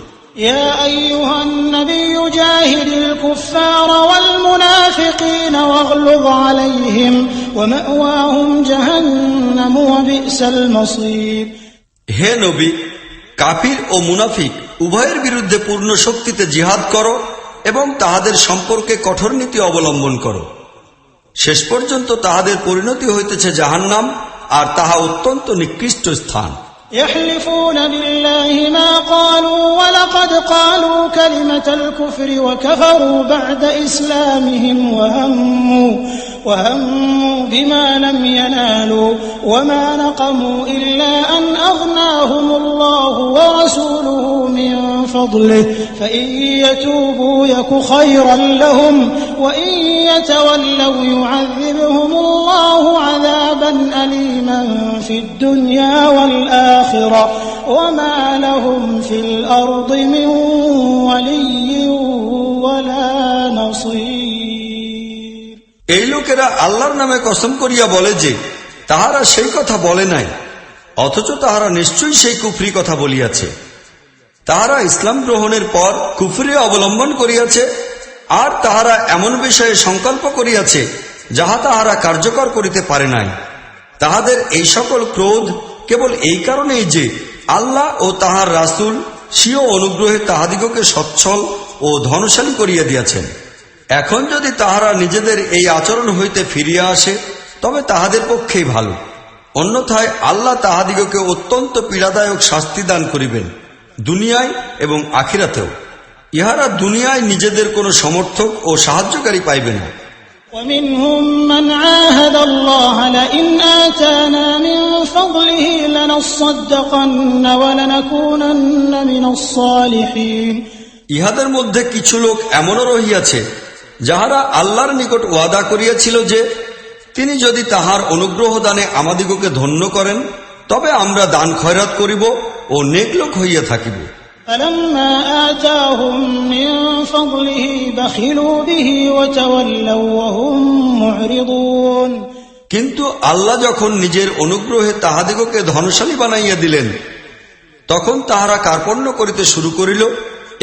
Speaker 2: يا أيها النبي جاهد الكفار والمنافقين واغلظ عليهم ومأواهم جهنم وبئس المصير।
Speaker 3: হে নবী, কাফির ও মুনাফিক উভয়ের বিরুদ্ধে পূর্ণ শক্তিতে জিহাদ করো এবং তাহাদের সম্পর্কে কঠোর নীতি অবলম্বন করো। শেষ পর্যন্ত তাহাদের পরিণতি হইতেছে জাহান্নাম, আর তাহা অত্যন্ত নিকৃষ্ট স্থান।
Speaker 2: يحلفون بالله ما قالوا ولقد قالوا كلمة الكفر وكفروا بعد إسلامهم وهموا بما لم ينالوا وما نقموا إلا أن أغناهم الله ورسوله من فضله فإن يتوبوا يك خيرا لهم وإن يتولوا يعذبهم الله عذابا أليما في الدنيا والآخرة وما لهم في الأرض من ولي ولا نصير।
Speaker 3: এই লোকেরা আল্লাহর নামে কসম করিয়া বলে যে তাহারা সেই কথা বলে নাই, অথচ তাহারা নিশ্চয়ই সেই কুফরি কথা বলিয়াছে। তাহারা ইসলাম গ্রহণের পর কুফরি অবলম্বন করিয়াছে, আর তাহারা এমন বিষয়ে সংকল্প করিয়াছে যাহা তাহারা কার্যকর করিতে পারে নাই। তাহাদের এই সকল ক্রোধ কেবল এই কারণেই যে আল্লাহ ও তাহার রাসূল স্বীয় অনুগ্রহে তাহাদিগকে সচ্ছল ও ধনশালী করিয়া দিয়াছেন। এখন যদি তাহারা নিজেদের এই আচরণ হইতে ফিরিয়া আসে তবে তাহাদের পক্ষেই ভালো, অন্যথায় আল্লাহ তাহাদিগকে অত্যন্ত পীড়াদায়ক শাস্তি দান করিবেন, দুনিয়ায় এবং আখিরাতেও। ইহারা দুনিয়ায় নিজেদের কোনো সমর্থক ও সাহায্যকারী পাইবে না।
Speaker 2: ومنهم من عاهد الله لئن آتانا من فضله لنصدقن ولنكونن من الصالحين।
Speaker 3: ইহাদের মধ্যে কিছু লোক এমনও রহিয়াছে যাহারা আল্লাহর নিকট ওয়াদা করিয়াছিল যে তিনি যদি তাহার অনুগ্রহ দানে আমাদিগকে ধন্য করেন তবে আমরা দান খয়রাত করিব ও নেকলোক হইয়া থাকিব।
Speaker 2: فلما آتاهم من فضله بخلوا به وتولوا وهم معرضون
Speaker 3: কিন্তু আল্লাহ যখন নিজের অনুগ্রহে তাহাদিগকে ধনশালী বানাইয়া দিলেন তখন তাহারা কার্পণ্য করিতে শুরু করিল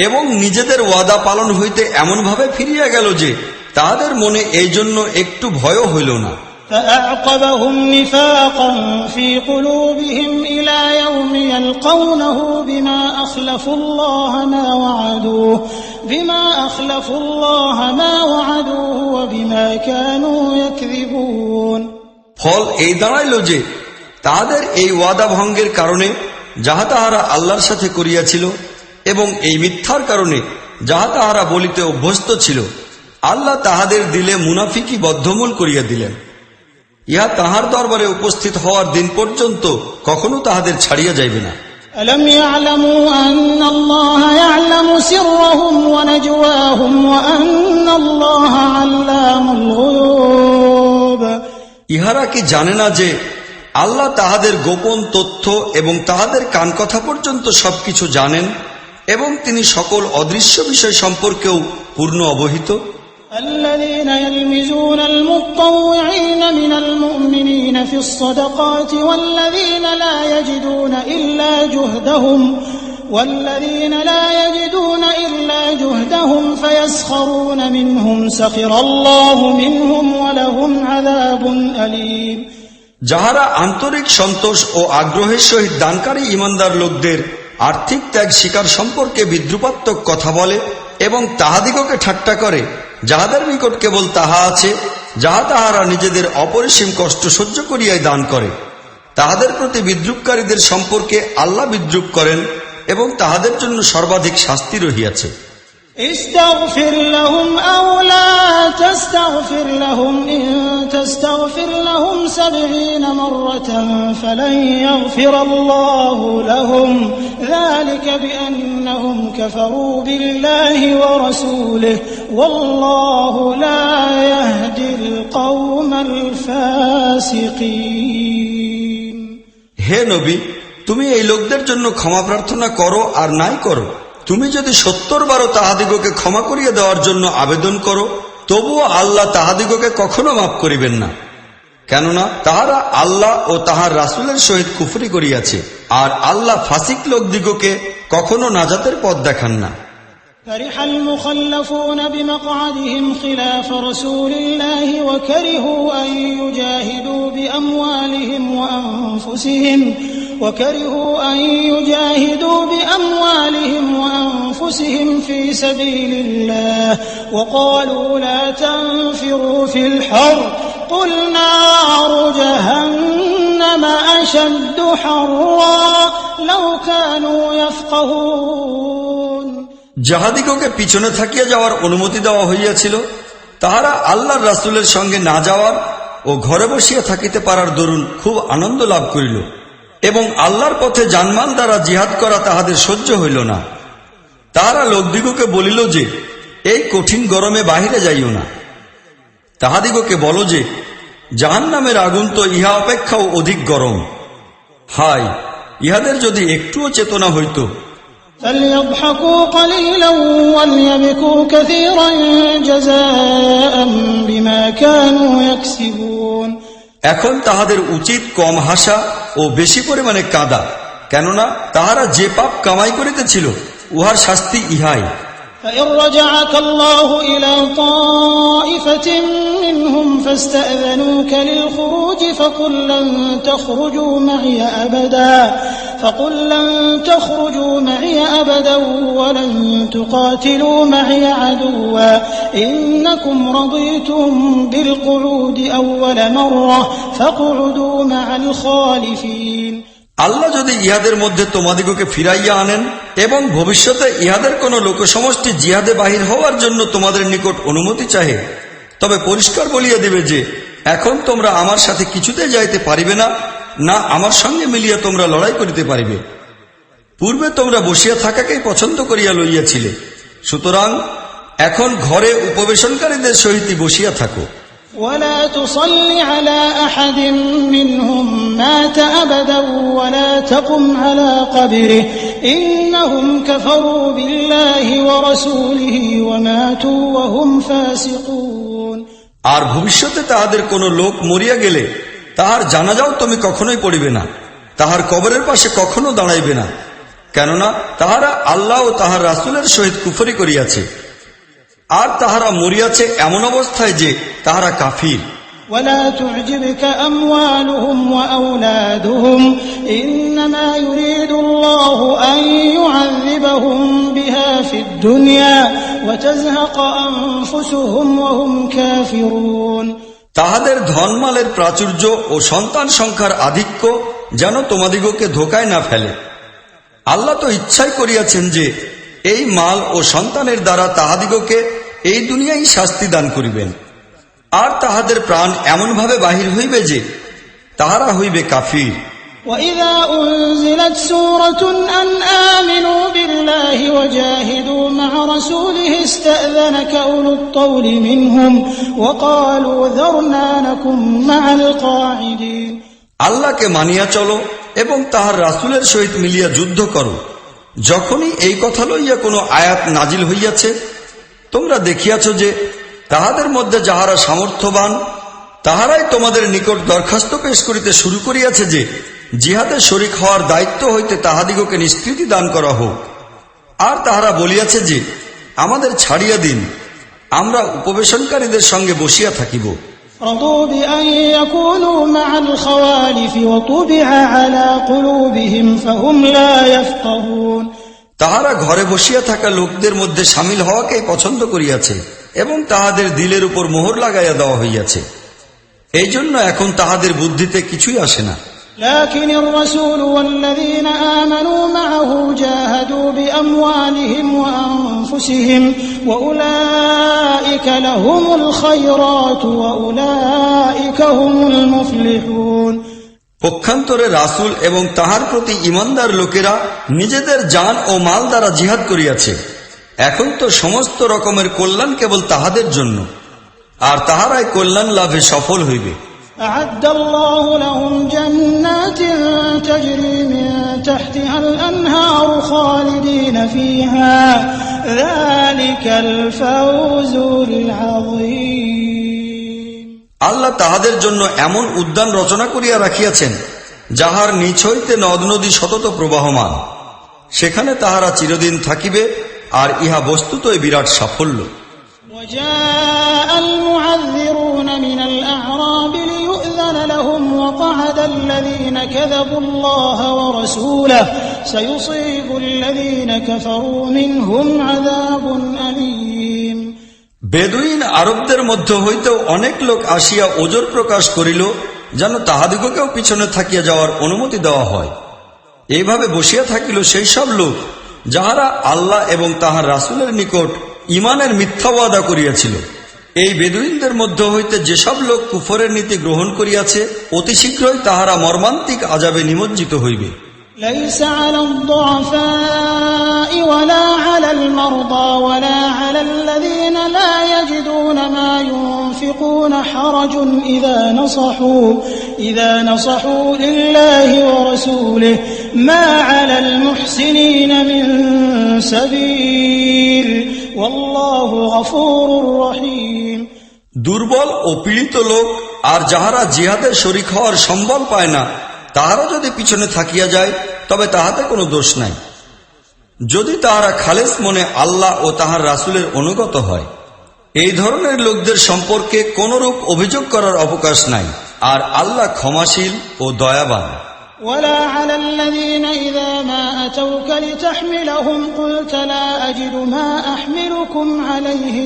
Speaker 3: এবং নিজেদের ওয়াদা পালন হইতে এমনভাবে ফিরিয়া গেল যে তাহাদের মনে এই জন্য একটু ভয়ও হইল না।
Speaker 2: فأعقبهم نفاقا في قلوبهم إلى يوم يلقونه بما أخلفوا الله ما وعدوه وبما كانوا يكذبون
Speaker 3: ফল এই দাঁড়াইল যে তাহাদের এই ওয়াদা ভঙ্গের কারণে যাহা তাহারা আল্লাহর সাথে করিয়াছিল এবং এই মিথ্যার কারণে যাহা তাহারা বলিতে অভ্যস্ত ছিল, আল্লাহ তাহাদের দিলে মুনাফিকি বদ্ধমূল করিয়া দিলেন। ইহা তাহার দরবারে উপস্থিত হওয়ার দিন পর্যন্ত কখনো তাহাদের ছাড়িয়া যাইবে না।
Speaker 2: ألم يعلموا أن الله يعلم سرهم ونجواهم وأن الله علام الغيوب
Speaker 3: ইহারা কি জানে না যে আল্লাহ তাহাদের গোপন তথ্য এবং তাহাদের কান কথা পর্যন্ত সবকিছু জানেন এবং তিনি সকল অদৃশ্য বিষয় সম্পর্কেও পূর্ণ অবহিত।
Speaker 2: الذين يلمزون المطوعين من المؤمنين في الصدقات والذين لا يجدون إلا جهدهم فيسخرون منهم سخر الله منهم ولهم عذاب أليم
Speaker 3: যাহারা আন্তরিক সন্তোষ ও আগ্রহের সহিত দানকারী ইমানদার লোকদের আর্থিক ত্যাগ স্বীকার সম্পর্কে বিদ্রুপাত্মক কথা বলে এবং তাহাদিগকে ঠাট্টা করে, যাহাদের নিকট কেবল তাহা আছে যাহা তাহারা নিজেদের অপরিসীম কষ্ট সহ্য করিয়াই দান করে, তাহাদের প্রতি বিদ্রুপকারীদের সম্পর্কে আল্লাহ বিদ্রুপ করেন এবং তাহাদের জন্য সর্বাধিক শাস্তি রহিয়াছে।
Speaker 2: استغفر لهم أو لا تستغفر لهم إن تستغفر لهم 70 مرة فلن يغفر الله لهم ذلك بأنهم كفروا بالله ورسوله والله لا يهدي القوم الفاسقين
Speaker 3: হে নবী, তুমি এই লোকদের জন্য ক্ষমা প্রার্থনা করো আর নাই করো, তুমি যদি 70 বারও তাহাদিগকে ক্ষমা করিয়া দেওয়ার জন্য আবেদন করো তবুও আল্লাহ তাহাদিগকে কখনো মাফ করিবেন না, কেননা তাহারা আল্লাহ ও তাহার রাসূলের সহিত কুফরি করিয়াছে, আর আল্লাহ ফাসিক লোকদিগকে কখনো নাজাতের পথ দেখান না।
Speaker 2: فرح المخلفون بمقعدهم خلاف رسول الله وكرهوا أن يجاهدوا بأموالهم وأنفسهم في سبيل الله وقالوا لا تنفروا في الحر قل نار جهنم أشد حرا لو كانوا يفقهون
Speaker 3: যাহাদিগকে পিছনে থাকিয়া যাওয়ার অনুমতি দেওয়া হইয়াছিল তাহারা আল্লাহর রাসূলের সঙ্গে না যাওয়ার ও ঘরে বসিয়া থাকিতে পারার দরুন খুব আনন্দ লাভ করিল এবং আল্লাহর পথে জানমাল দ্বারা জিহাদ করা তাহাদের সহ্য হইল না। তাহারা লোকদিগকে বলিল যে এই কঠিন গরমে বাহিরে যাইও না। তাহাদিগকে বলো যে জাহান্নামের আগুন তো ইহা অপেক্ষাও অধিক গরম। হায়, ইহাদের যদি একটুও চেতনা হইত।
Speaker 2: فليضحكوا قليلا وليبكوا كثيرا جزاء بما كانوا يكسبون
Speaker 3: এখন তাহাদের উচিত কম হাসা ও বেশি পরিমাণে কাঁদা, কেননা তাহারা যে পাপ কামাই করিতেছিল উহার শাস্তি ইহাই।
Speaker 2: فإن رجعك الله إلى طائفة منهم فاستأذنوك للخروج فقل لن تخرجوا معي أبدا ولن تقاتلوا معي عدوا إنكم رضيتم بالقعود أول مرة فاقعدوا مع الخالفين
Speaker 3: আল্লাহ যদি ইহাদের মধ্যে তোমাদিগকে ফিরাইয়া আনেন এবং ভবিষ্যতে ইহাদের কোন লোকসমষ্টি জিহাদে বাহির হওয়ার জন্য তোমাদের নিকট অনুমতি চাহে, তবে পরিষ্কার বলিয়া দিবে যে এখন তোমরা আমার সাথে কিছুতে যাইতে পারিবে না, না আমার সঙ্গে মিলিয়া তোমরা লড়াই করিতে পারিবে। পূর্বে তোমরা বসিয়া থাকাকেই পছন্দ করিয়া লইয়াছিলে, সুতরাং এখন ঘরে উপবেশনকারীদের সহিত বসিয়া থাকো।
Speaker 2: ولا تصل على أحد منهم مات أبدا ولا تقم على قبره إنهم كفروا بالله ورسوله وماتوا وهم فاسقون।
Speaker 3: আর ভবিষ্যতে তাহাদের কোন লোক মরিয়া গেলে তাহার জানাজাও তুমি কখনোই পড়িবে না, তাহার কবরের পাশে কখনো দাঁড়াইবে না, কেননা তাহারা আল্লাহ ও তাহার রাসূলের সহিত কুফরি করিয়াছে, আর তাহারা মরিয়াছে এমন অবস্থায় যে তাহারা কাফির।
Speaker 2: ولا تعجبك أموالهم وأولادهم إنما يريد الله أن يعذبهم بها في الدنيا وتزهق أنفسهم وهم كافرون।
Speaker 3: তাহাদের ধনমালের প্রাচুর্য ও সন্তান সংখ্যার আধিক্য যেন তোমাদিগকে ধোকায় না ফেলে। আল্লাহ তো ইচ্ছাই করিয়াছেন যে এই মাল ও সন্তানের দ্বারা তাহাদিগকে এই দুনিয়ায় শাস্তি দান করিবেন, আর তাহাদের প্রাণ এমনভাবে বাহির হইবে যে তাহারা হইবে কাফির।
Speaker 2: وَإِذَا أُنزِلَتْ سُورَةٌ أَنْ آمِنُوا بِاللَّهِ وَجَاهِدُوا مَعَ رَسُولِهِ اسْتَأْذَنَكَ أُولُو الطَّوْلِ مِنْهُمْ وَقَالُوا ذَرْنَا نَكُن مَعَ الْقَاعِدِينَ।
Speaker 3: আল্লাহকে মানিয়া চলো এবং তাহার রাসূলের সহিত মিলিয়া যুদ্ধ করো। যখনই এই কথা লইয়া কোনো আয়াত নাজিল হইয়াছে, তোমরা দেখিয়াছ যে তাহাদের মধ্যে যাহারা সামর্থ্যবান তাহারাই তোমাদের নিকট দরখাস্ত পেশ করিতে শুরু করিয়াছে যে জিহাদে শরীক হওয়ার দায়িত্ব হইতে তাহাদিগকে নিষ্কৃতি দান করা হোক। আর তাহারা বলিয়াছে যে আমাদের ছাড়িয়া দিন, আমরা উপবেশনকারীদের সঙ্গে বসিয়া থাকিব।
Speaker 2: رضوا بأن يكونوا مع الخوالف وطبع على قلوبهم فهم لا يفقهون।
Speaker 3: তাহারা ঘরে বসিয়া থাকা লোকদের মধ্যে সামিল হওয়াকেই পছন্দ করিয়াছে এবং তাহাদের দিলের উপর মোহর লাগাইয়া দেওয়া হইয়াছে, এই জন্য এখন তাহাদের বুদ্ধিতে কিছুই আসে না।
Speaker 2: لكن الرسول والذين آمنوا معه جاهدوا بأموالهم وأنفسهم وأولئك لهم الخيرات وأولئك هم المفلحون।
Speaker 3: পক্ষান্তরে রাসূল এবং তাহার প্রতি ঈমানদার লোকেরা নিজেদের জান ও মাল দ্বারা জিহাদ করিয়াছে, এখন তো সমস্ত রকমের কল্যাণ কেবল তাহাদের জন্য, আর তাহারাই কল্যাণ লাভে সফল হইবে।
Speaker 2: أعد الله لهم جنات تجري من تحتها الأنهار خالدين فيها ذلك الفوز العظيم।
Speaker 3: আল্লাহ তাহাদের জন্য এমন উদ্যান রচনা করিয়া রাখিয়াছেন যাহার নিচ হইতে নদ নদী সতত প্রবাহমান, সেখানে তাহারা চিরদিন থাকিবে, আর ইহা বস্তুতই বিরাট সাফল্য।
Speaker 2: وجاء المعذرون من الأعراب ليؤذن لهم وقعد الذين كذبوا الله ورسوله سيصيب الذين كفروا منهم عذاب أليم।
Speaker 3: বেদুইন আরবদের মধ্য হইতেও অনেক লোক আসিয়া ওজর প্রকাশ করিল যেন তাহাদিগকেও পিছনে থাকিয়া যাওয়ার অনুমতি দেওয়া হয়। এইভাবে বসিয়া থাকিল সেই সব লোক যাহারা আল্লাহ এবং তাহার রাসূলের নিকট ঈমানের মিথ্যা ওয়াদা করিয়াছিল। এই বেদুইনদের মধ্য হইতে যেসব লোক কুফরের নীতি গ্রহণ করিয়াছে অতি শীঘ্রই তাহারা মর্মান্তিক আযাবে নিমজ্জিত হইবে।
Speaker 2: ليس على الضعفاء ولا على المرضى ولا على الذين لا يجدون ما ينفقون حرج إذا نصحوا لله ورسوله ما على المحسنين من سبيل والله غفور رحيم।
Speaker 3: দুর্বল ও পীড়িত লোক আর যাহারা জিহাদে শরীক হওয়ার সম্বল পায় না, তাহারা যদি পিছনে থাকিয়া যায় তবে তাহাতে কোনো দোষ নাই, যদি তাহারা খালেস মনে আল্লাহ ও তাহার রাসূলের অনুগত হয়। এই ধরনের লোকদের সম্পর্কে কোনরূপ অভিযোগ করার অবকাশ নাই, আর আল্লাহ ক্ষমাশীল ও দয়াবান।
Speaker 2: ولا على الذين إذا ما أتوك لتحملهم قلت لا أجد ما أحملكم عليه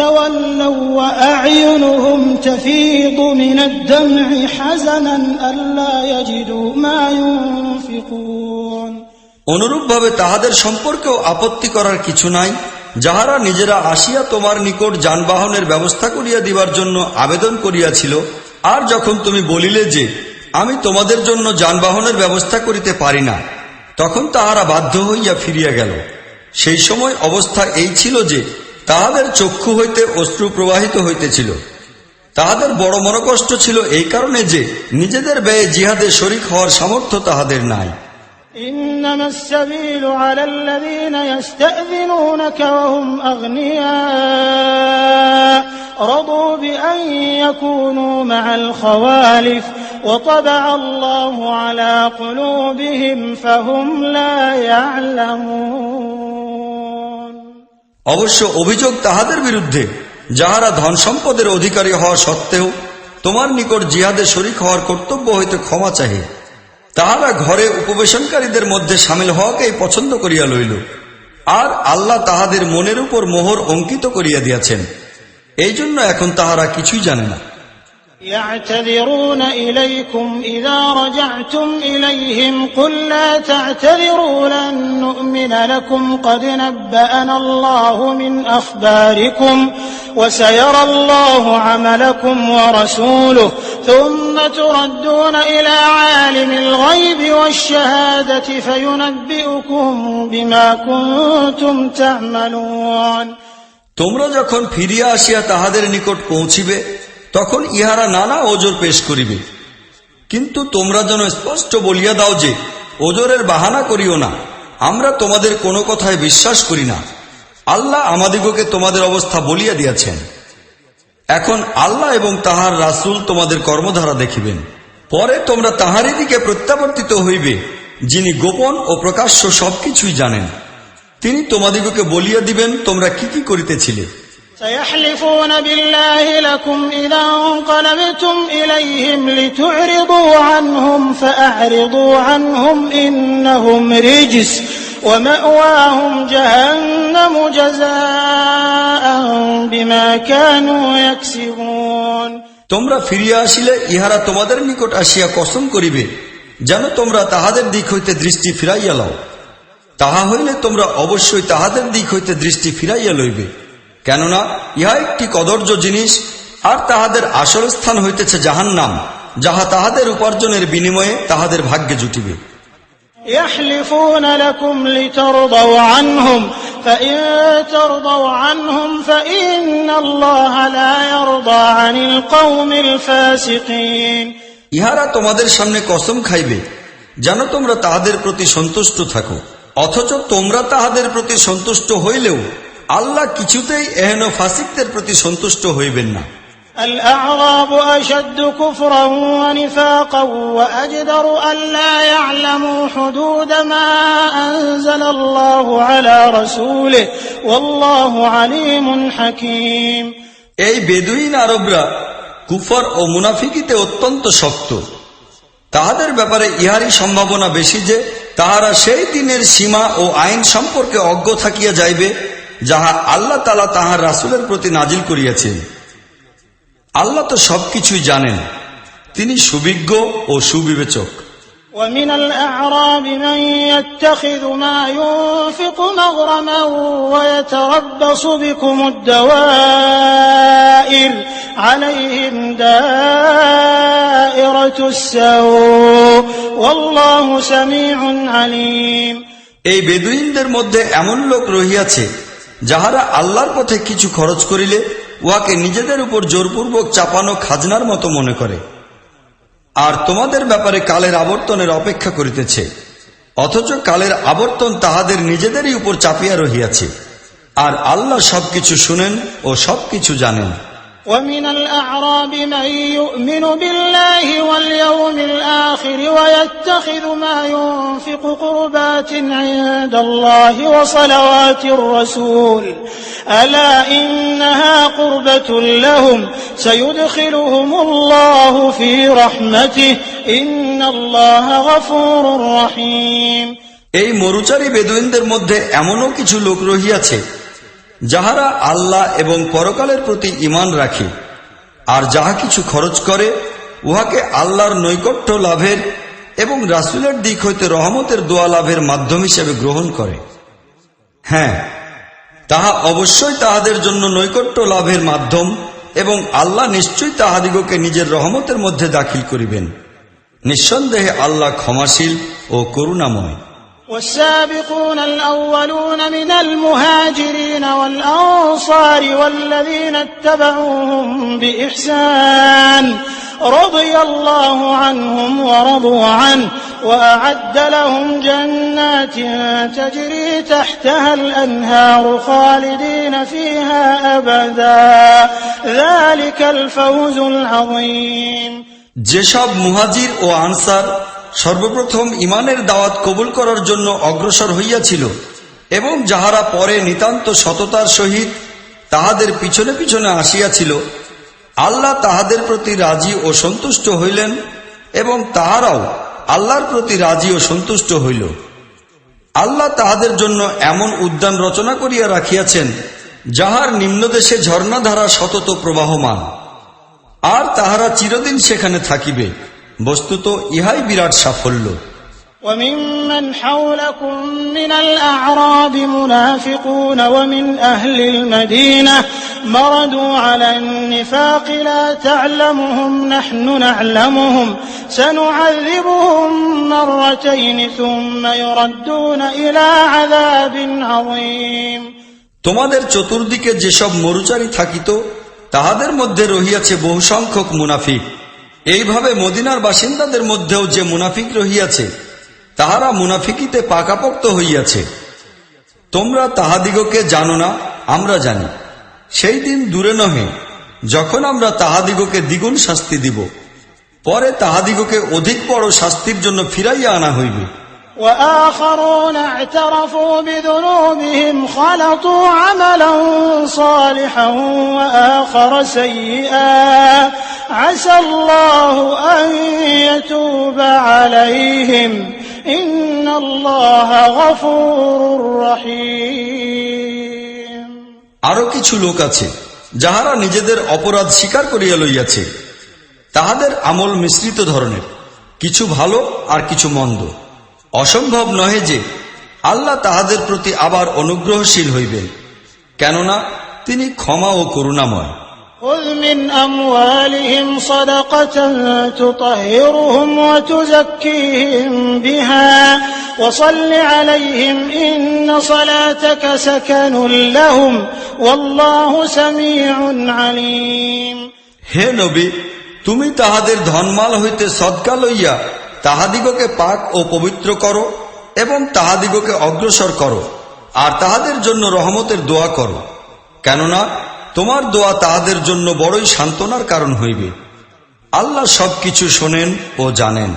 Speaker 2: تولوا وأعينهم تفيض من الدمع حزنا ألا يجدوا ما ينفقون।
Speaker 3: অনুরূপভাবে তাহাদের সম্পর্কেও আপত্তি করার কিছু নাই যাহারা নিজেরা আসিয়া তোমার নিকট যানবাহনের ব্যবস্থা করিয়া দিবার জন্য আবেদন করিয়াছিল, আর যখন তুমি বলিলে যে আমি তোমাদের জন্য যানবাহনের ব্যবস্থা করিতে পারি না, তখন তাহারা বাধ্য হইয়া ফিরিয়া গেল। সেই সময় অবস্থা এই ছিল যে তাহাদের চক্ষু হইতে অশ্রু প্রবাহিত হইতেছিল, তাহাদের বড় মনোকষ্ট ছিল এই কারণে যে নিজেদের ব্যয়ে জিহাদে শরীক হওয়ার সামর্থ্য তাহাদের নাই।
Speaker 2: إنما السبيل على الذين يستأذنونك وهم أغنياء رضوا بأن يكونوا مع الخوالف وطبع الله على قلوبهم فهم لا يعلمون।
Speaker 3: অবশ্য অভিযোগ তাহাদের বিরুদ্ধে যাহারা ধন সম্পদের অধিকারী হওয়া সত্ত্বেও তোমার নিকট জিহাদে শরীক হওয়ার কর্তব্য হইতে ক্ষমা চাহে, তাহারা ঘরে উপবেশনকারীদের মধ্যে সামিল হওয়াকেই পছন্দ করিয়া লইল, আর আল্লাহ তাহাদের মনের উপর মোহর অঙ্কিত করিয়া দিয়াছেন, এই জন্য এখন তাহারা কিছুই জানে না।
Speaker 2: يعتذرون إليكم إذا رجعتم إليهم قل لا تعتذروا لن نؤمن لكم قد نبأنا الله من أخباركم وسيرى الله عملكم ورسوله ثم تردون إلى عالم الغيب والشهادة فينبئكم بما كنتم تعملون।
Speaker 3: তোমরা যখন ফিরিয়া আসিয়া তাহাদের নিকট পৌঁছিবে তখন ইহারা নানা ওজর পেশ করিবে, কিন্তু তোমরা যেন স্পষ্ট বলিয়া দাও যে ওজরের বাহানা করিও না, আমরা তোমাদের কোনো কথায় বিশ্বাস করি না, আল্লাহ আমাদিগকে তোমাদের অবস্থা বলিয়া দিয়াছেন। এখন আল্লাহ এবং তাহার রাসূল তোমাদের কর্মধারা দেখিবেন, পরে তোমরা তাহারই দিকে প্রত্যাবর্তিত হইবে যিনি গোপন ও প্রকাশ্য সবকিছুই জানেন। তিনি তোমাদিগকে বলিয়া দিবেন তোমরা কি কি করিতেছিলে।
Speaker 2: سيحلفون بالله لكم إذا انقلبتم إليهم لتعرضوا عنهم فأعرضوا عنهم إنهم رجس ومأواهم جهنم جزاء بما كانوا يكسبون।
Speaker 3: তোমরা ফিরিয়া আসিলে ইহারা তোমাদের নিকট আসিয়া কসম করিবে যেন তোমরা তাহাদের দিক হইতে দৃষ্টি ফিরাইয়া লও, তাহা হইলে তোমরা অবশ্যই তাহাদের দিক হইতে দৃষ্টি ফিরাইয়া লইবে, কেননা ইহা একটি কদর্য জিনিস, আর তাহাদের আসল স্থান হইতেছে জাহান্নাম, যাহা তাহাদের উপার্জনের বিনিময়ে তাহাদের ভাগ্যে জুটিবে।
Speaker 2: يحلفون لكم لترضوا عنهم فإن ترضوا عنهم فإن الله لا يرضى عن القوم الفاسقين।
Speaker 3: ইহারা তোমাদের সামনে কসম খাইবে যেন তোমরা তাহাদের প্রতি সন্তুষ্ট থাকো, অথচ তোমরা তাহাদের প্রতি সন্তুষ্ট হইলেও আল্লাহ কিছুতেই এহেন ফাসিকদের প্রতি সন্তুষ্ট হইবেন না।
Speaker 2: الأعراب أشد كفرا ونفاقا وأجدر ألا يعلموا حدود ما أنزل الله على رسوله والله عليم حكيم।
Speaker 3: এই বেদুইন আরবরা কুফর ও মুনাফিকিতে অত্যন্ত শক্ত, তাহাদের ব্যাপারে ইহারই সম্ভাবনা বেশি যে তাহারা সেই দিনের সীমা ও আইন সম্পর্কে অজ্ঞ থাকিয়া যাইবে যাহা আল্লাহ তাআলা তাহার রাসূলের প্রতি নাজিল করিয়াছেন। আল্লাহ তো সবকিছুই জানেন, তিনি সুবিজ্ঞ ও সুবিবেচক।
Speaker 2: ومن الأعراب من يتخذ ما ينفق مغرما ويتربص بكم الدوائر عليهم دائرة السوء والله سميع عليم।
Speaker 3: এই বেদুইনদের মধ্যে এমন লোক রহিয়াছে যাহারা আল্লাহর পথে কিছু খরচ করিলে উহাকে নিজেদের উপর জোরপূর্বক চাপানো খাজনার মতো মনে করে, আর তোমাদের ব্যাপারে কালের আবর্তনের অপেক্ষা করিতেছে, অথচ কালের আবর্তন তাহাদের নিজেদেরই উপর চাপিয়া রহিয়াছে, আর আল্লাহ সবকিছু শুনেন ও সবকিছু জানেন।
Speaker 2: ومن الأعراب من يؤمن بالله واليوم الآخر ويتخذ ما ينفق قربات عند الله وصلوات الرسول ألا إنها قربة لهم سيدخلهم الله في رحمته إن الله غفور رحيم।
Speaker 3: এই মরুচারী বেদুইনদের মধ্যে এমনও কিছু লোক রহিয়াছে যাহারা আল্লাহ এবং পরকালের প্রতি ঈমান রাখে, আর যাহা কিছু খরচ করে উহাকে আল্লাহর নৈকট্য লাভের এবং রাসূলের দিক হইতে রহমতের দোয়া লাভের মাধ্যম হিসেবে গ্রহণ করে। হ্যাঁ, তাহা অবশ্যই তাহাদের জন্য নৈকট্য লাভের মাধ্যম, এবং আল্লাহ নিশ্চয়ই তাহাদিগকে নিজের রহমতের মধ্যে দাখিল করিবেন। নিঃসন্দেহে আল্লাহ ক্ষমাশীল ও করুণাময়।
Speaker 2: والسابقون الأولون من المهاجرين والأنصار والذين اتبعوهم بإحسان رضي الله عنهم ورضوا عنه وأعد لهم جنات تجري تحتها الأنهار خالدين فيها أبدا ذلك الفوز العظيم।
Speaker 3: যেসব মুহাজির ও আনসার সর্বপ্রথম ঈমানের দাওয়াত কবুল করার জন্য অগ্রসর হইয়াছিল এবং যাহারা পরে নিতান্ত সততার সহিত তাহাদের পিছনে পিছনে আসিয়াছিল, আল্লাহ তাহাদের প্রতি রাজি ও সন্তুষ্ট হইলেন এবং তাহারাও আল্লাহর প্রতি রাজি ও সন্তুষ্ট হইল। আল্লাহ তাহাদের জন্য এমন উদ্যান রচনা করিয়া রাখিয়াছেন যাহার নিম্নদেশে ঝর্ণাধারা সতত প্রবাহমান, আর তাহারা চিরদিন সেখানে থাকিবে। বস্তুত ইহাই বিরাট সাফল্য।
Speaker 2: وممن حولكم من الأعراب منافقون ومن أهل المدينة مردوا على النفاق لا تعلمهم نحن نعلمهم سنعذبهم مرتين ثم يردون إلى عذاب عظيم।
Speaker 3: তোমাদের চতুর্দিকে যেসব মরুচারী থাকিত তাহাদের মধ্যে রহিয়াছে বহু সংখ্যক মুনাফিক। এইভাবে মদিনার বাসিন্দাদের মধ্যেও যে মুনাফিক রহিয়াছে তাহারা মুনাফিকিতে পাকাপোক্ত হইয়াছে। তোমরা তাহাদিগকে জানো না, আমরা জানি। সেই দিন দূরে নহে যখন আমরা তাহাদিগকে দ্বিগুণ শাস্তি দিব, পরে তাহাদিগকে অধিক বড় শাস্তির জন্য ফিরাইয়া আনা হইবে।
Speaker 2: وآخرون اعترفوا بذنوبهم خلطوا عملا صالحا وآخر سيئا عسى الله أن يتوب عليهم إن الله غفور رحيم।
Speaker 3: আরো কিছু লোক আছে যাহারা নিজেদের অপরাধ স্বীকার করিয়া লইয়াছে। তাহাদের আমল মিশ্রিত ধরনের, কিছু ভালো আর কিছু মন্দ। অসম্ভব নহে যে আল্লাহ তাহাদের প্রতি আবার অনুগ্রহশীল হইবেন, কেননা তিনি ক্ষমা ও করুণাময়।
Speaker 2: خذ من أموالهم صدقة تطهرهم وتزكيهم بها وصل عليهم إن صلاتك سكن لهم والله سميع عليم।
Speaker 3: হে নবী, তুমি তাহাদের ধনমাল হইতে সদকা লইয়া তাহাদিগকে পাক ও পবিত্র করো এবং তাহাদিগকে অগ্রসর করো, আর তাহাদের জন্য রহমতের দোয়া করো, কেননা তোমার দোয়া তাহাদের জন্য বড়ই সান্ত্বনার কারণ হইবে। আল্লাহ সবকিছু শোনেন ও জানেন।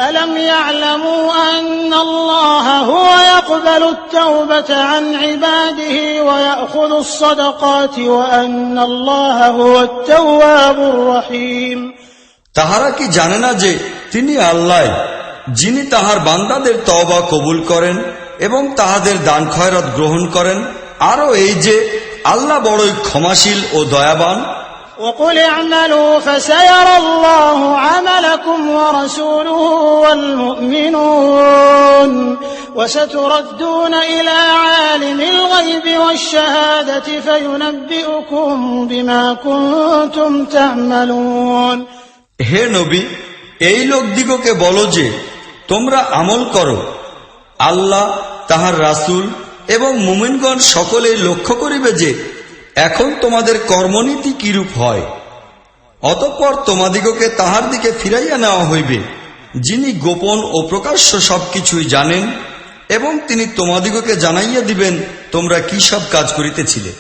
Speaker 2: ألم يعلموا أن الله هو يقبل التوبة عن عباده ويأخذ الصدقات وأن الله هو التواب الرحيم।
Speaker 3: তাহারা কি জানে না যে তিনি আল্লাহ, যিনি তাহার বান্দাদের তওবা কবুল করেন এবং তাহাদের দান খয়রাত গ্রহণ করেন, আরো এই যে আল্লাহ বড়ই ক্ষমাশীল ও দয়াবান।
Speaker 2: وقل اعملوا فسيرى الله عملكم ورسوله والمؤمنون وستردون إلى عالم الغيب والشهادة فينبئكم بما كنتم تعملون।
Speaker 3: হে নবী, এই লোকদিগকে বলো যে তোমরা আমল করো, আল্লাহ, তাহার রাসূল এবং মুমিনগণ সকলেই লক্ষ্য করিবে যে এখন তোমাদের কর্মনীতি কিরূপ হয়। অতঃপর তোমাদিগকে তাহার দিকে ফিরাইয়া নেওয়া হইবে, যিনি গোপন ও প্রকাশ্য সবকিছুই জানেন, এবং তিনি তোমাদিগকে জানাইয়া দিবেন তোমরা কি সব কাজ করিতেছিলে।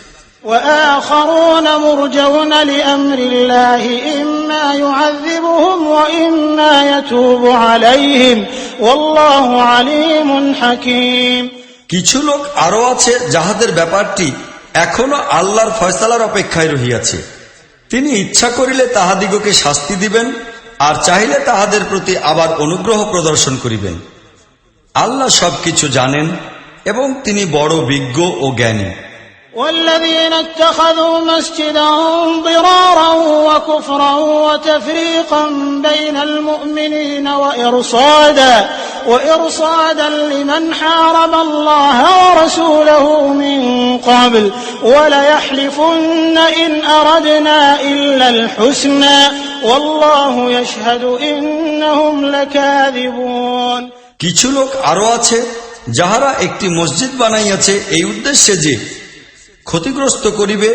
Speaker 2: وآخرون مرجون لأمر الله إما يعذبهم وإما يتوب عليهم والله عليم حكيم।
Speaker 3: কিছু লোক আরো আছে যাহাদের ব্যাপারটি এখনো আল্লাহর ফয়সালার অপেক্ষায় রহিয়াছে। তিনি ইচ্ছা করিলে তাহাদিগকে শাস্তি দিবেন, আর চাহিলে তাহাদের প্রতি আবার অনুগ্রহ প্রদর্শন করিবেন। আল্লাহ সবকিছু জানেন এবং তিনি বড় বিজ্ঞ ও জ্ঞানী।
Speaker 2: والذين اتخذوا مسجدا ضرارا وكفرا وتفريقا بين المؤمنين وإرصادا لمن حارب الله ورسوله من قبل وليحلفن إن أردنا إلا الحسنى والله يشهد إنهم لكاذبون।
Speaker 3: কিছু লোক আরো আছে যাহারা একটি মসজিদ বানাইয়াছে এই উদ্দেশ্যে যে ক্ষতিগ্রস্ত করিবে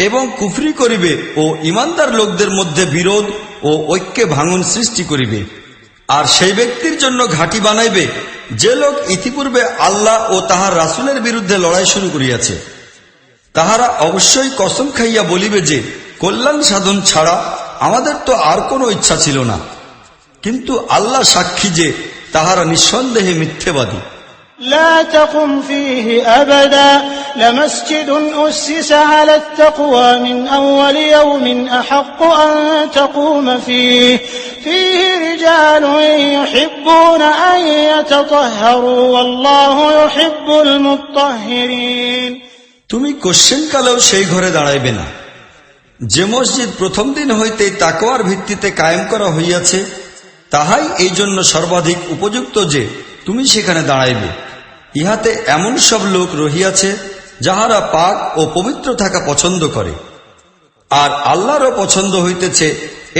Speaker 3: এবং কুফরি করিবে ও ইমানদার লোকদের মধ্যে বিরোধ ও ঐক্যে ভাঙন সৃষ্টি করিবে, আর সেই ব্যক্তির জন্য ঘাঁটি বানাইবে যে লোক ইতিপূর্বে আল্লাহ ও তাহার রাসূলের বিরুদ্ধে লড়াই শুরু করিয়াছে, তাহারা অবশ্যই কসম খাইয়া বলিবে যে কল্যাণ সাধন ছাড়া আমাদের তো আর কোনো ইচ্ছা ছিল না, কিন্তু আল্লাহ সাক্ষী যে তাহারা নিঃসন্দেহে মিথ্যেবাদী।
Speaker 2: لا تقم فيه أبدا لمسجد أسس على التقوى من أول يوم أحق أن تقوم فيه رجال يحبون أن يتطهروا والله يحب المطهرين।
Speaker 3: তুমি কোশ্চেনকালেও সেই ঘরে দাঁড়াইবে না যে মসজিদ প্রথম দিন হইতে তাকওয়ার ভিত্তিতে কায়েম করা হইয়াছে, তাহাই এই জন্য সর্বাধিক উপযুক্ত যে তুমি সেখানে দাঁড়াইবে। ইহাতে এমন সব লোক রহিয়াছে যাহারা পাক ও পবিত্র থাকা পছন্দ করে, আর আল্লাহরও পছন্দ হইতেছে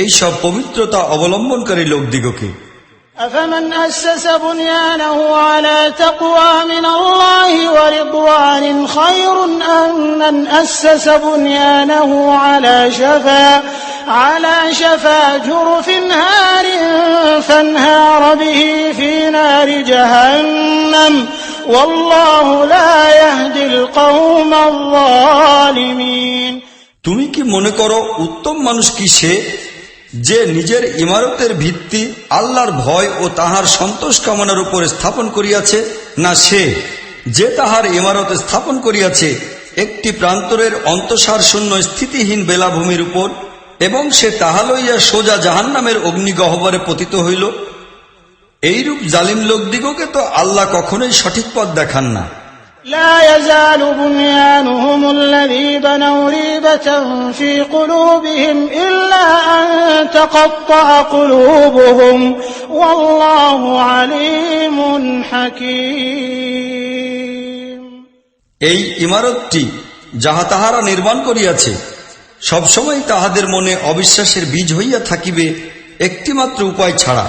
Speaker 3: এই সব পবিত্রতা অবলম্বনকারী লোকদিগকে।
Speaker 2: أفمن أسس بنيانه على تقوى من الله ورضوان خير أم من أسس بنيانه على شفا جرف هار فانهار به في نار جهنم والله لا يهدي القوم الظالمين।
Speaker 3: তুমি কি মনে করো উত্তম মানুষ কি সে যে নিজের ইমারতের ভিত্তি আল্লাহর ভয় ও তাহার সন্তোষ কামনার উপর স্থাপন করিয়াছে, না সে যে তাহার ইমারত স্থাপন করিয়াছে একটি প্রান্তরের অন্তঃসার শূন্য স্থিতিহীন বেলাভূমির উপর, এবং সে তাহা লইয়া সোজা জাহান্নামের অগ্নিগহ্বরে পতিত হইল? এইরূপ জালিম লোকদিগকে তো আল্লাহ কখনোই সঠিক পথ দেখান না।
Speaker 2: لا يزال بنيانهم الذي بنوا ريبة في قلوبهم إلا أن تقطع قلوبهم والله عليم حكيم।
Speaker 3: এই ইমারতটি যাহা তাহারা নির্মাণ করিয়াছে সবসময় তাহাদের মনে অবিশ্বাসের বীজ হইয়া থাকিবে একটিমাত্র উপায় ছাড়া,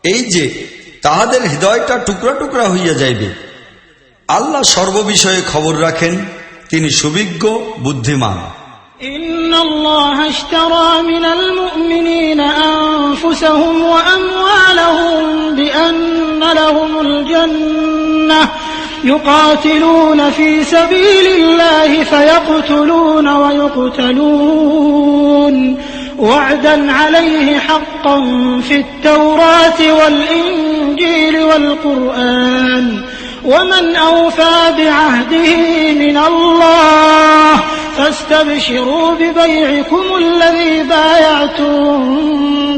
Speaker 3: এই যে তাহাদের হৃদয়টা টুকরা টুকরা হইয়া যাইবে। আল্লাহ সর্ববিষয়ে খবর রাখেন, তিনি সুবিজ্ঞ বুদ্ধিমান।
Speaker 2: إن الله اشترى من المؤمنين أنفسهم وأموالهم بأن لهم الجنة يقاتلون في سبيل الله فيقتلون ويقتلون وعدا عليه حقا في التوراة والإنجيل والقرآن ومن أوفى بعهده من الله فاستبشروا ببيعكم الذي بايعتم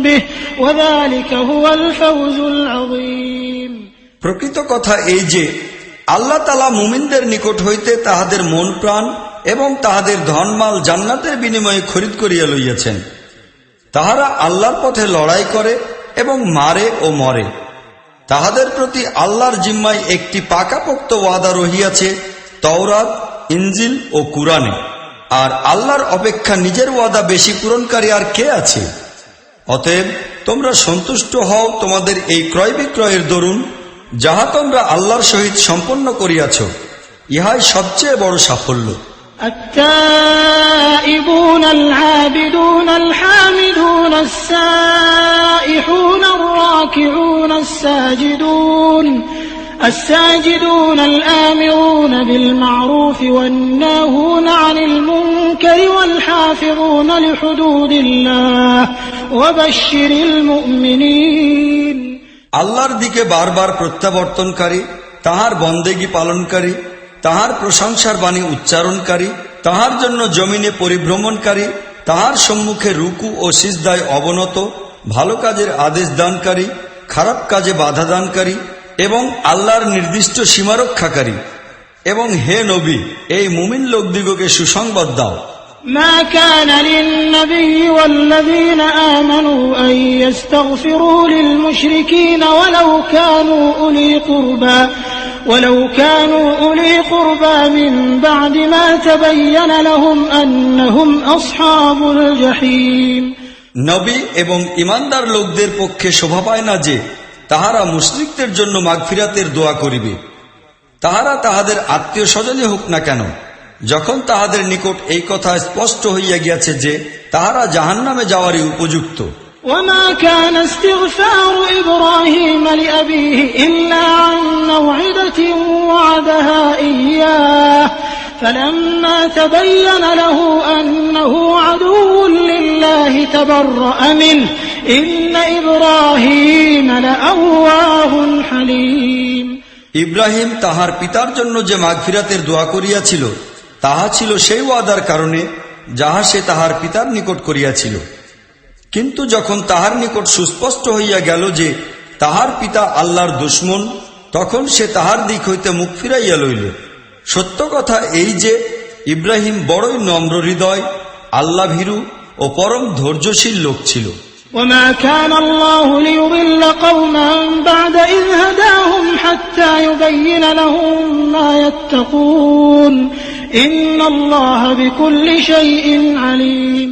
Speaker 2: به وذلك هو الفوز العظيم।
Speaker 3: প্রকৃত কথা এই যে আল্লাহ তাআলা মুমিনদের নিকট হইতে তাহাদের মন প্রাণ এবং তাহাদের ধনমাল জান্নাতের বিনিময়ে খরিদ করিয়া লইয়াছেন। তাহারা আল্লাহর পথে লড়াই করে এবং মারে ও মরে। তাহাদের প্রতি আল্লাহর জিম্মায় একটি পাকাপোক্ত ওয়াদা রহিয়াছে তাওরাত, ইনজিল ও কুরআনে, আর আল্লাহর অপেক্ষা নিজের ওয়াদা বেশি পূরণকারী আর কে আছে? অতএব তোমরা সন্তুষ্ট হও তোমাদের এই ক্রয় বিক্রয়ের দরুন, যাহা তোমরা আল্লাহর সহিত সম্পন্ন করিয়াছ, ইহাই সবচেয়ে বড় সাফল্য।
Speaker 2: التائبون العابدون الحامدون السائحون الراكعون الساجدون الآمرون بالمعروف والناهون عن المنكر والحافظون لحدود الله وبشر المؤمنين।
Speaker 3: আল্লাহর দিকে বারবার প্রত্যাবর্তনকারী, তাহার বন্দেগী পালনকারী, তাহার প্রশংসার বাণী উচ্চারণকারী, তাহার জন্য জমিনে পরিভ্রমণকারী, তাহার সম্মুখে রুকু ও সিজদায় অবনত, ভালো কাজের আদেশ দানকারী, খারাপ কাজে বাধা দানকারী এবং আল্লাহর নির্দিষ্ট সীমারক্ষাকারী। এবং হে নবী, এই মুমিন লোকদিগকে সুসংবাদ দাও।
Speaker 2: ما كان للنبي والذين آمنوا أن يستغفروا للمشركين ولو كانوا أولي قربى من بعد ما تبين لهم أنهم أصحاب الجحيم।
Speaker 3: নবী এবং ইমানদার লোকদের পক্ষে শোভা পায় না যে তাহারা মুশরিকদের জন্য মাগফিরাতের দোয়া করিবে, তাহারা তাহাদের আত্মীয় স্বজনই হোক না কেন, যখন তাহাদের নিকট এই কথা স্পষ্ট হইয়া গিয়াছে যে তাহারা জাহান্নামে যাওয়ারই উপযুক্ত।
Speaker 2: وما كان استغفار إبراهيم لأبيه إلا عن موعدة وعدها إياه فلما تبين له أنه عدو لله تبرأ منه إن إبراهيم لأواه حليم।
Speaker 3: ইব্রাহিম তাহার পিতার জন্য যে মাগফিরাতের দোয়া করিয়াছিল তাহা ছিল সেই ওয়াদার কারণে যাহা সে তাহার পিতার নিকট করিয়াছিল। কিন্তু যখন তাহার নিকট সুস্পষ্ট হইয়া গেল যে তাহার পিতা আল্লাহর দুশমন, তখন সে তাহার দিক হইতে মুখ ফিরাইয়া লইল। সত্য কথা এই যে ইব্রাহিম বড়ই নম্র হৃদয়, আল্লাহ ভীরু ও পরম ধৈর্যশীল লোক ছিল।
Speaker 2: وما كان الله ليضل قوما بعد إذ هداهم حتى يبين لهم ما يتقون إن الله بكل شيء عليم।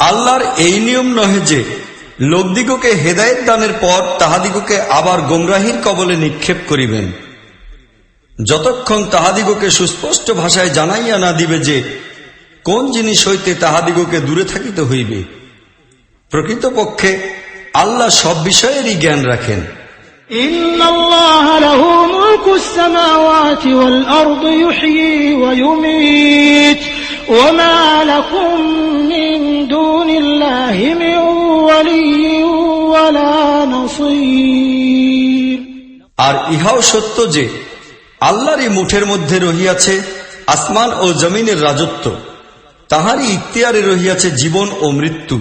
Speaker 3: আল্লাহর এই নিয়ম নহে যে লোকদিগকে হেদায়েত দানের পর তাহাদিগকে আবার গোমরাহির কবলে নিক্ষেপ করিবেন, যতক্ষণ তাহাদিগকে সুস্পষ্ট ভাষায় জানাইয়া না দিবে যে কোন জিনিস হইতে তাহাদিগকে দূরে থাকিতে হইবে। প্রকৃতপক্ষে আল্লাহ সব বিষয়েরই জ্ঞান রাখেন।
Speaker 2: ইন্নাল্লাহা লাহু মুলকুস সামাওয়াতি ওয়াল আরদি ইউহয়ী ওয়া ইউমীত ওয়া মা লাকুম মিন দুনিল্লাহি মিন ওয়ালিয়্যিন ওয়া লা নাসীর।
Speaker 3: আর ইহাও সত্য যে আল্লাহরই মুঠের মধ্যে রহিয়াছে আসমান ও জমিনের রাজত্ব, তাহারই ইখতিয়ারে রহিয়াছে জীবন ও মৃত্যু।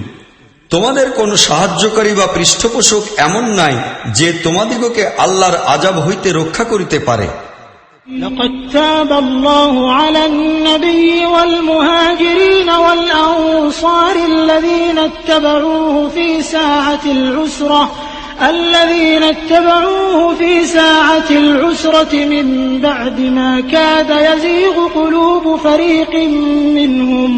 Speaker 3: তোমাদের কোন সাহায্যকারী বা পৃষ্ঠপোষক এমন নাই যে তোমাদিগকে আল্লাহর আযাব হইতে রক্ষা করিতে পারে।
Speaker 2: لقد تاب الله على النبي والمهاجرين والأنصار الذين اتبعوه في ساعة العسرة من بعد ما كاد يزيغ قلوب فريق منهم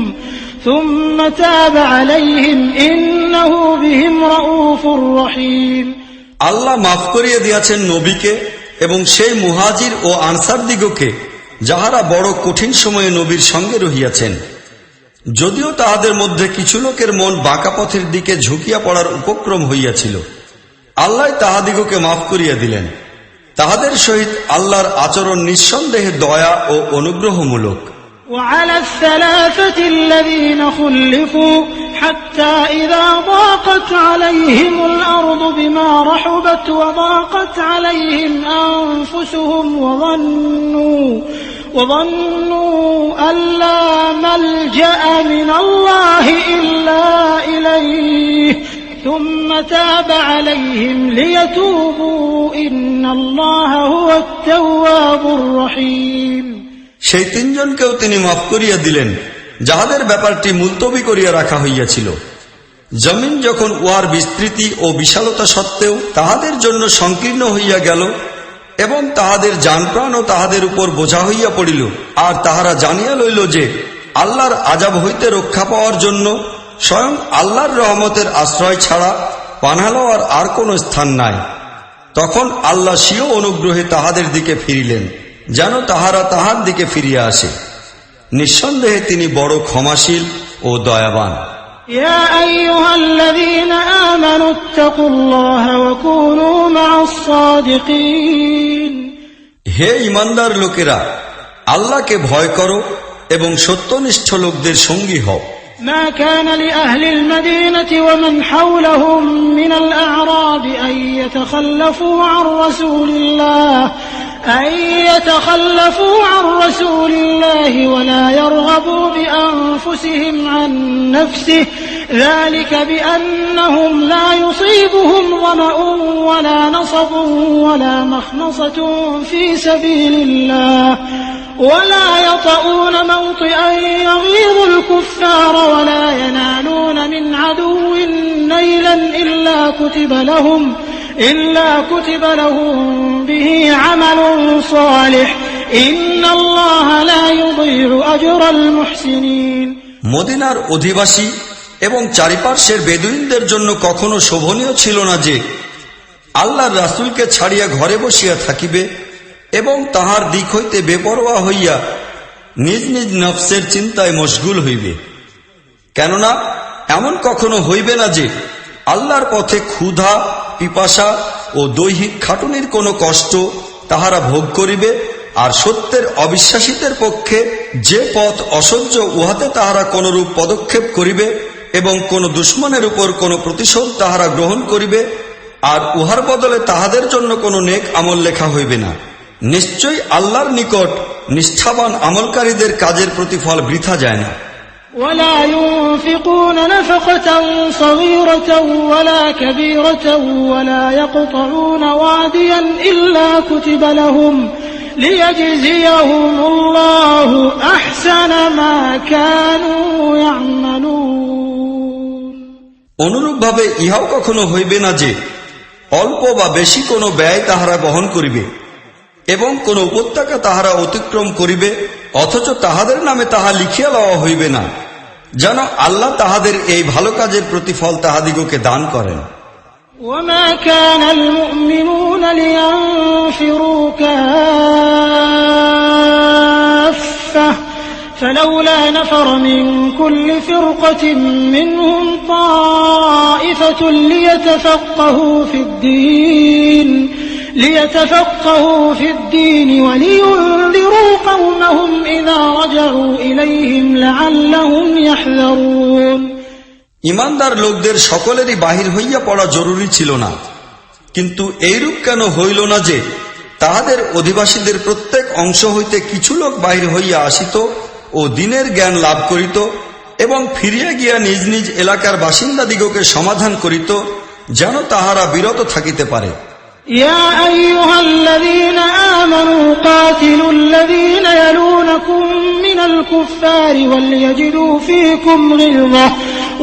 Speaker 2: ثم تاب عليهم إنه بهم رؤوف رحيم।
Speaker 3: আল্লাহ মাফ করিয়া দিয়াছেন নবীকে এবং সেই মুহাজির ও আনসার দিগকে যাহারা বড় কঠিন সময়ে নবীর সঙ্গে রহিয়াছেন। যদিও তাহাদের মধ্যে কিছু লোকের মন বাঁকা পথের দিকে ঝুঁকিয়া পড়ার উপক্রম হইয়াছিল, আল্লাহ তাহাদিগকে মাফ করিয়া দিলেন। তাহাদের সহিত আল্লাহর আচরণ নিঃসন্দেহে দয়া ও অনুগ্রহমূলক।
Speaker 2: وعلى الثلاثة الذين خلفوا حتى إذا ضاقت عليهم الأرض بما رحبت وضاقت عليهم أنفسهم وظنوا أن لا ملجأ من الله إلا إليه ثم تاب عليهم ليتوبوا إن الله هو التواب الرحيم।
Speaker 3: সেই তিনজনকেও তিনি মাফ করিয়া দিলেন যাহাদের ব্যাপারটি মুলতবি করিয়া রাখা হইয়াছিল। জমিন যখন উহার বিস্তৃতি ও বিশালতা সত্ত্বেও তাহাদের জন্য সংকীর্ণ হইয়া গেল এবং তাহাদের জানপ্রাণও তাহাদের উপর বোঝা হইয়া পড়িল, আর তাহারা জানিয়া লইল যে আল্লাহর আযাব হইতে রক্ষা পাওয়ার জন্য স্বয়ং আল্লাহর রহমতের আশ্রয় ছাড়া পানাহ লওয়ার আর কোন স্থান নাই, তখন আল্লাহ স্বীয় অনুগ্রহে তাহাদের দিকে ফিরিলেন যেন তাহারা তাহার দিকে ফিরিয়া আসে। নিঃসন্দেহে তিনি বড় ক্ষমাশীল ও দয়াবান।
Speaker 2: ইয়া আইয়ুহাল্লাযীনা আমানু ইত্তাকুল্লাহা ওয়া কুনু মা'আস সাদিকিন।
Speaker 3: হে ঈমানদার লোকেরা, আল্লাহকে ভয় করো এবং সত্যনিষ্ঠ লোকদের সঙ্গী হও।
Speaker 2: ما كان لأهل المدينة ومن حولهم من الأعراب أن يتخلفوا عن رسول الله ولا يرغبوا بأنفسهم عن نفسه ذلك بأنهم لا يصيبهم ظمأ ولا نصب ولا مخمصة في سبيل الله ولا يطؤون موطئا يغيظ الكفار ولا ينالون من عدو نيلا إلا كتب لهم به عمل صالح إن الله لا يضيع أجر المحسنين।
Speaker 3: মদিনার অধিবাসী এবং চারিপার্শ্বের বেদুইনদের জন্য কখনো শোভনীয় ছিল না যে আল্লাহর রাসূলকে ছাড়িয়া ঘরে বসিয়া থাকিবে এবং তাহার দিক হইতে বেপরোয়া হইয়া নিজ নিজ নফসের চিন্তায় মশগুল হইবে। কেননা এমন কখনো হইবে না যে আল্লাহর পথে ক্ষুধা, পিপাসা ও দৈহিক খাটুনির কোনো কষ্ট তাহারা ভোগ করিবে, আর সত্যের অবিশ্বাসীদের পক্ষে যে পথ অসহ্য উহাতে তাহারা কোনরূপ পদক্ষেপ করিবে এবং কোন দুশমনের উপর কোন প্রতিশোধ তাহারা গ্রহণ করিবে, আর উহার বদলে তাহাদের জন্য কোনো নেক আমল লেখা হইবে না। নিশ্চয়ই আল্লাহর নিকট নিষ্ঠাবান আমলকারীদের কাজের প্রতিফল বৃথা যায় না।
Speaker 2: ولا ينفقون نفقة صغيرة ولا كبيرة ولا يقطعون واديا إلا كتب لهم ليجزيهم الله أحسن ما كانوا يعملون।
Speaker 3: অনুরূপভাবে ইহাও কখনো হইবে না যে অল্প বা বেশি কোনো ব্যয় তাহারা বহন করিবে এবং কোন উপত্যকা তাহারা অতিক্রম করিবে, অথচ তাহাদের নামে তাহা লিখিয়া লওয়া হইবে না, যেন আল্লাহ তাহাদের এই ভালো কাজের প্রতিফল তাহাদিগকে দান করেন।
Speaker 2: وما كان المؤمنون لينفروا كافة فلولا نفر من كل فرقة منهم طائفة ليتفقهوا في الدين ولينذروا قومهم إذا رجعوا إليهم لعلهم يحذرون।
Speaker 3: ইমানদার লোকদের সকলেরই বাহির হইয়া পড়া জরুরি ছিল না, কিন্তু এইরূপ কেন হইল না যে তাহাদের অধিবাসীদের প্রত্যেক অংশ হইতে কিছু লোক বাহির হইয়া আসিত ও দিনের জ্ঞান লাভ করিত এবং ফিরিয়া গিয়া নিজ নিজ এলাকার বাসিন্দাদিগকে সমাধান করিত, যেন তাহারা বিরত থাকিতে পারে।
Speaker 2: يا أيها الذين آمنوا قاتلوا الذين يلونكم من الكفار وليجدوا فيكم غلظة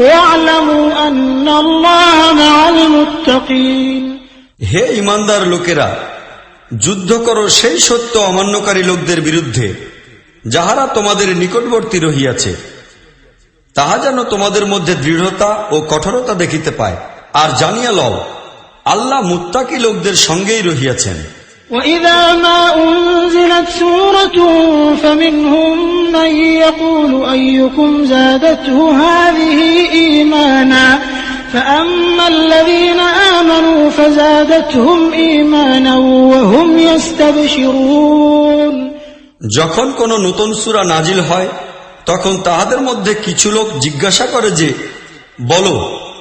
Speaker 2: واعلموا أن الله مع المتقين।
Speaker 3: হে ইমানদার লোকেরা, যুদ্ধ করো সেই সত্য অমান্যকারী লোকদের বিরুদ্ধে যাহারা তোমাদের নিকটবর্তী রহিয়াছে, তাহা যেন তোমাদের মধ্যে দৃঢ়তা ও কঠোরতা দেখিতে পায়, আর জানিয়া লও আল্লাহ মুত্তাকি লোকদের সঙ্গেই রহিয়াছেন।
Speaker 2: وإذا ما أنزلت سورة فمنهم من يقول أيكم زادته هذه إيمانا فأما الذين آمنوا فزادتهم إيمانا وهم يستبشرون।
Speaker 3: যখন কোন নতুন সূরা নাজিল হয় তখন তাহাদের মধ্যে কিছু লোক জিজ্ঞাসা করে যে, বলো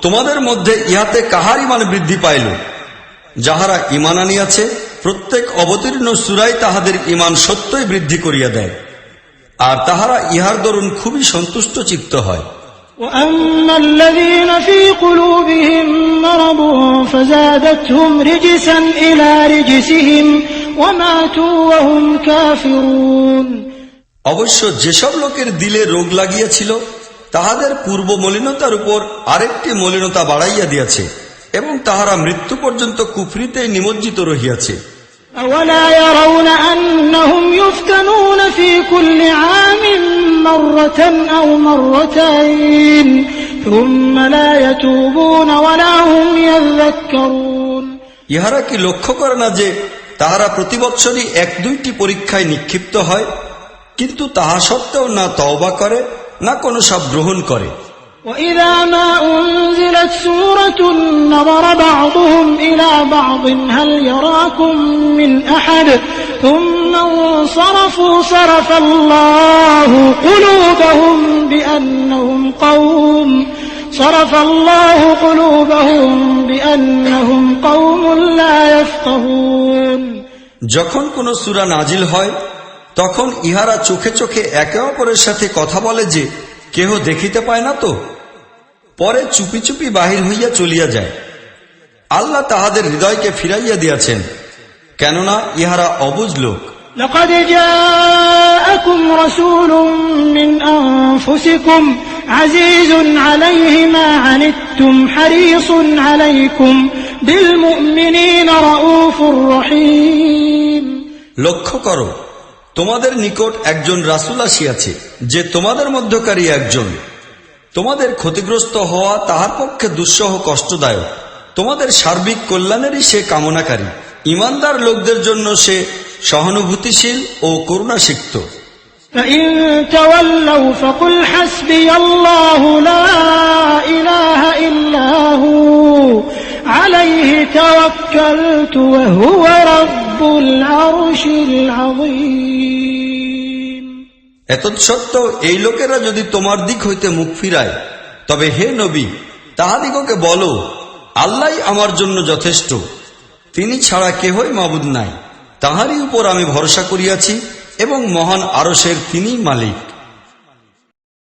Speaker 3: তোমাদের মধ্যে ইহাতে কাহার ঈমান বৃদ্ধি পাইল? যাহারা ঈমান আনিয়াছে প্রত্যেক অবতীর্ণ সূরাই তাহাদের ঈমান সত্যই বৃদ্ধি করিয়া দেয়, আর তাহারা ইহার দরুন খুবই সন্তুষ্ট চিত্ত হয়।
Speaker 2: وأما الذين في قلوبهم مرض فزادتهم رجسا إلى رجسهم وماتوا وهم كافرون।
Speaker 3: অবশ্য যেসব লোকের দিলে রোগ লাগিয়াছিল তাহাদের পূর্ব মলিনতার উপর আরেকটি মলিনতা বাড়াইয়া দিয়াছে এবং তাহারা মৃত্যু পর্যন্ত কুফরিতেই নিমজ্জিত রহিয়াছে।
Speaker 2: أولا يرون أنهم يفتنون في كل عام مرة أو مرتين ثم لا يتوبون ولا هم يذكرون।
Speaker 3: ইহারা কি লক্ষ্য করে না যে তাহারা প্রতি বৎসরই 1-2টি পরীক্ষায় নিক্ষিপ্ত হয়, কিন্তু তাহা সত্ত্বেও না তওবা করে না কোনো সব গ্রহণ করে।
Speaker 2: وإذا ما أنزلت سورة نظر بعضهم إلى بعض هل يراكم من أحد ثم انصرفوا صرف الله قلوبهم بأنهم قوم لا يفقهون।
Speaker 3: যখন কোন সূরা নাজিল হয় তখন ইহারা চোখে চোখে একে অপরের সাথে কথা বলে যে, কেহ দেখিতে পায় না তো? পরে চুপি চুপি বাহির হইয়া চলিয়া যায়। আল্লাহ তাহাদের হৃদয়কে ফিরাইয়া দিয়াছেন, কেননা ইহারা অবুঝ লোক।
Speaker 2: لقد جاءكم رسول من أنفسكم عزيز عليه ما عنتم حريص عليكم بالمؤمنين رؤوف رحيم।
Speaker 3: লক্ষ্য করো, তোমাদের নিকট একজন রাসূল আসিয়াছে যে তোমাদের মধ্যকারী একজন। তোমাদের ক্ষতিগ্রস্ত হওয়া তাহার পক্ষে দুঃসহ কষ্টদায়ক, তোমাদের সার্বিক কল্যাণেরই সে কামনাকারী। ঈমানদার লোকদের জন্য সে সহানুভূতিশীল ও করুণাসিক্ত।
Speaker 2: فإن تولوا فقل حسبي الله لا إله إلا هو عليه توكلت وهو رب العرش العظيم।
Speaker 3: এতৎসত্ত্বেও এই লোকেরা যদি তোমার দিক হইতে মুখ ফিরায়, তবে হে নবী, তাহাদিগকে বলো, আল্লাহই আমার জন্য যথেষ্ট, তিনি ছাড়া কেহই মাবুদ নাই, তাহারই উপর আমি ভরসা করিয়াছি এবং মহান আরশের তিনিই মালিক।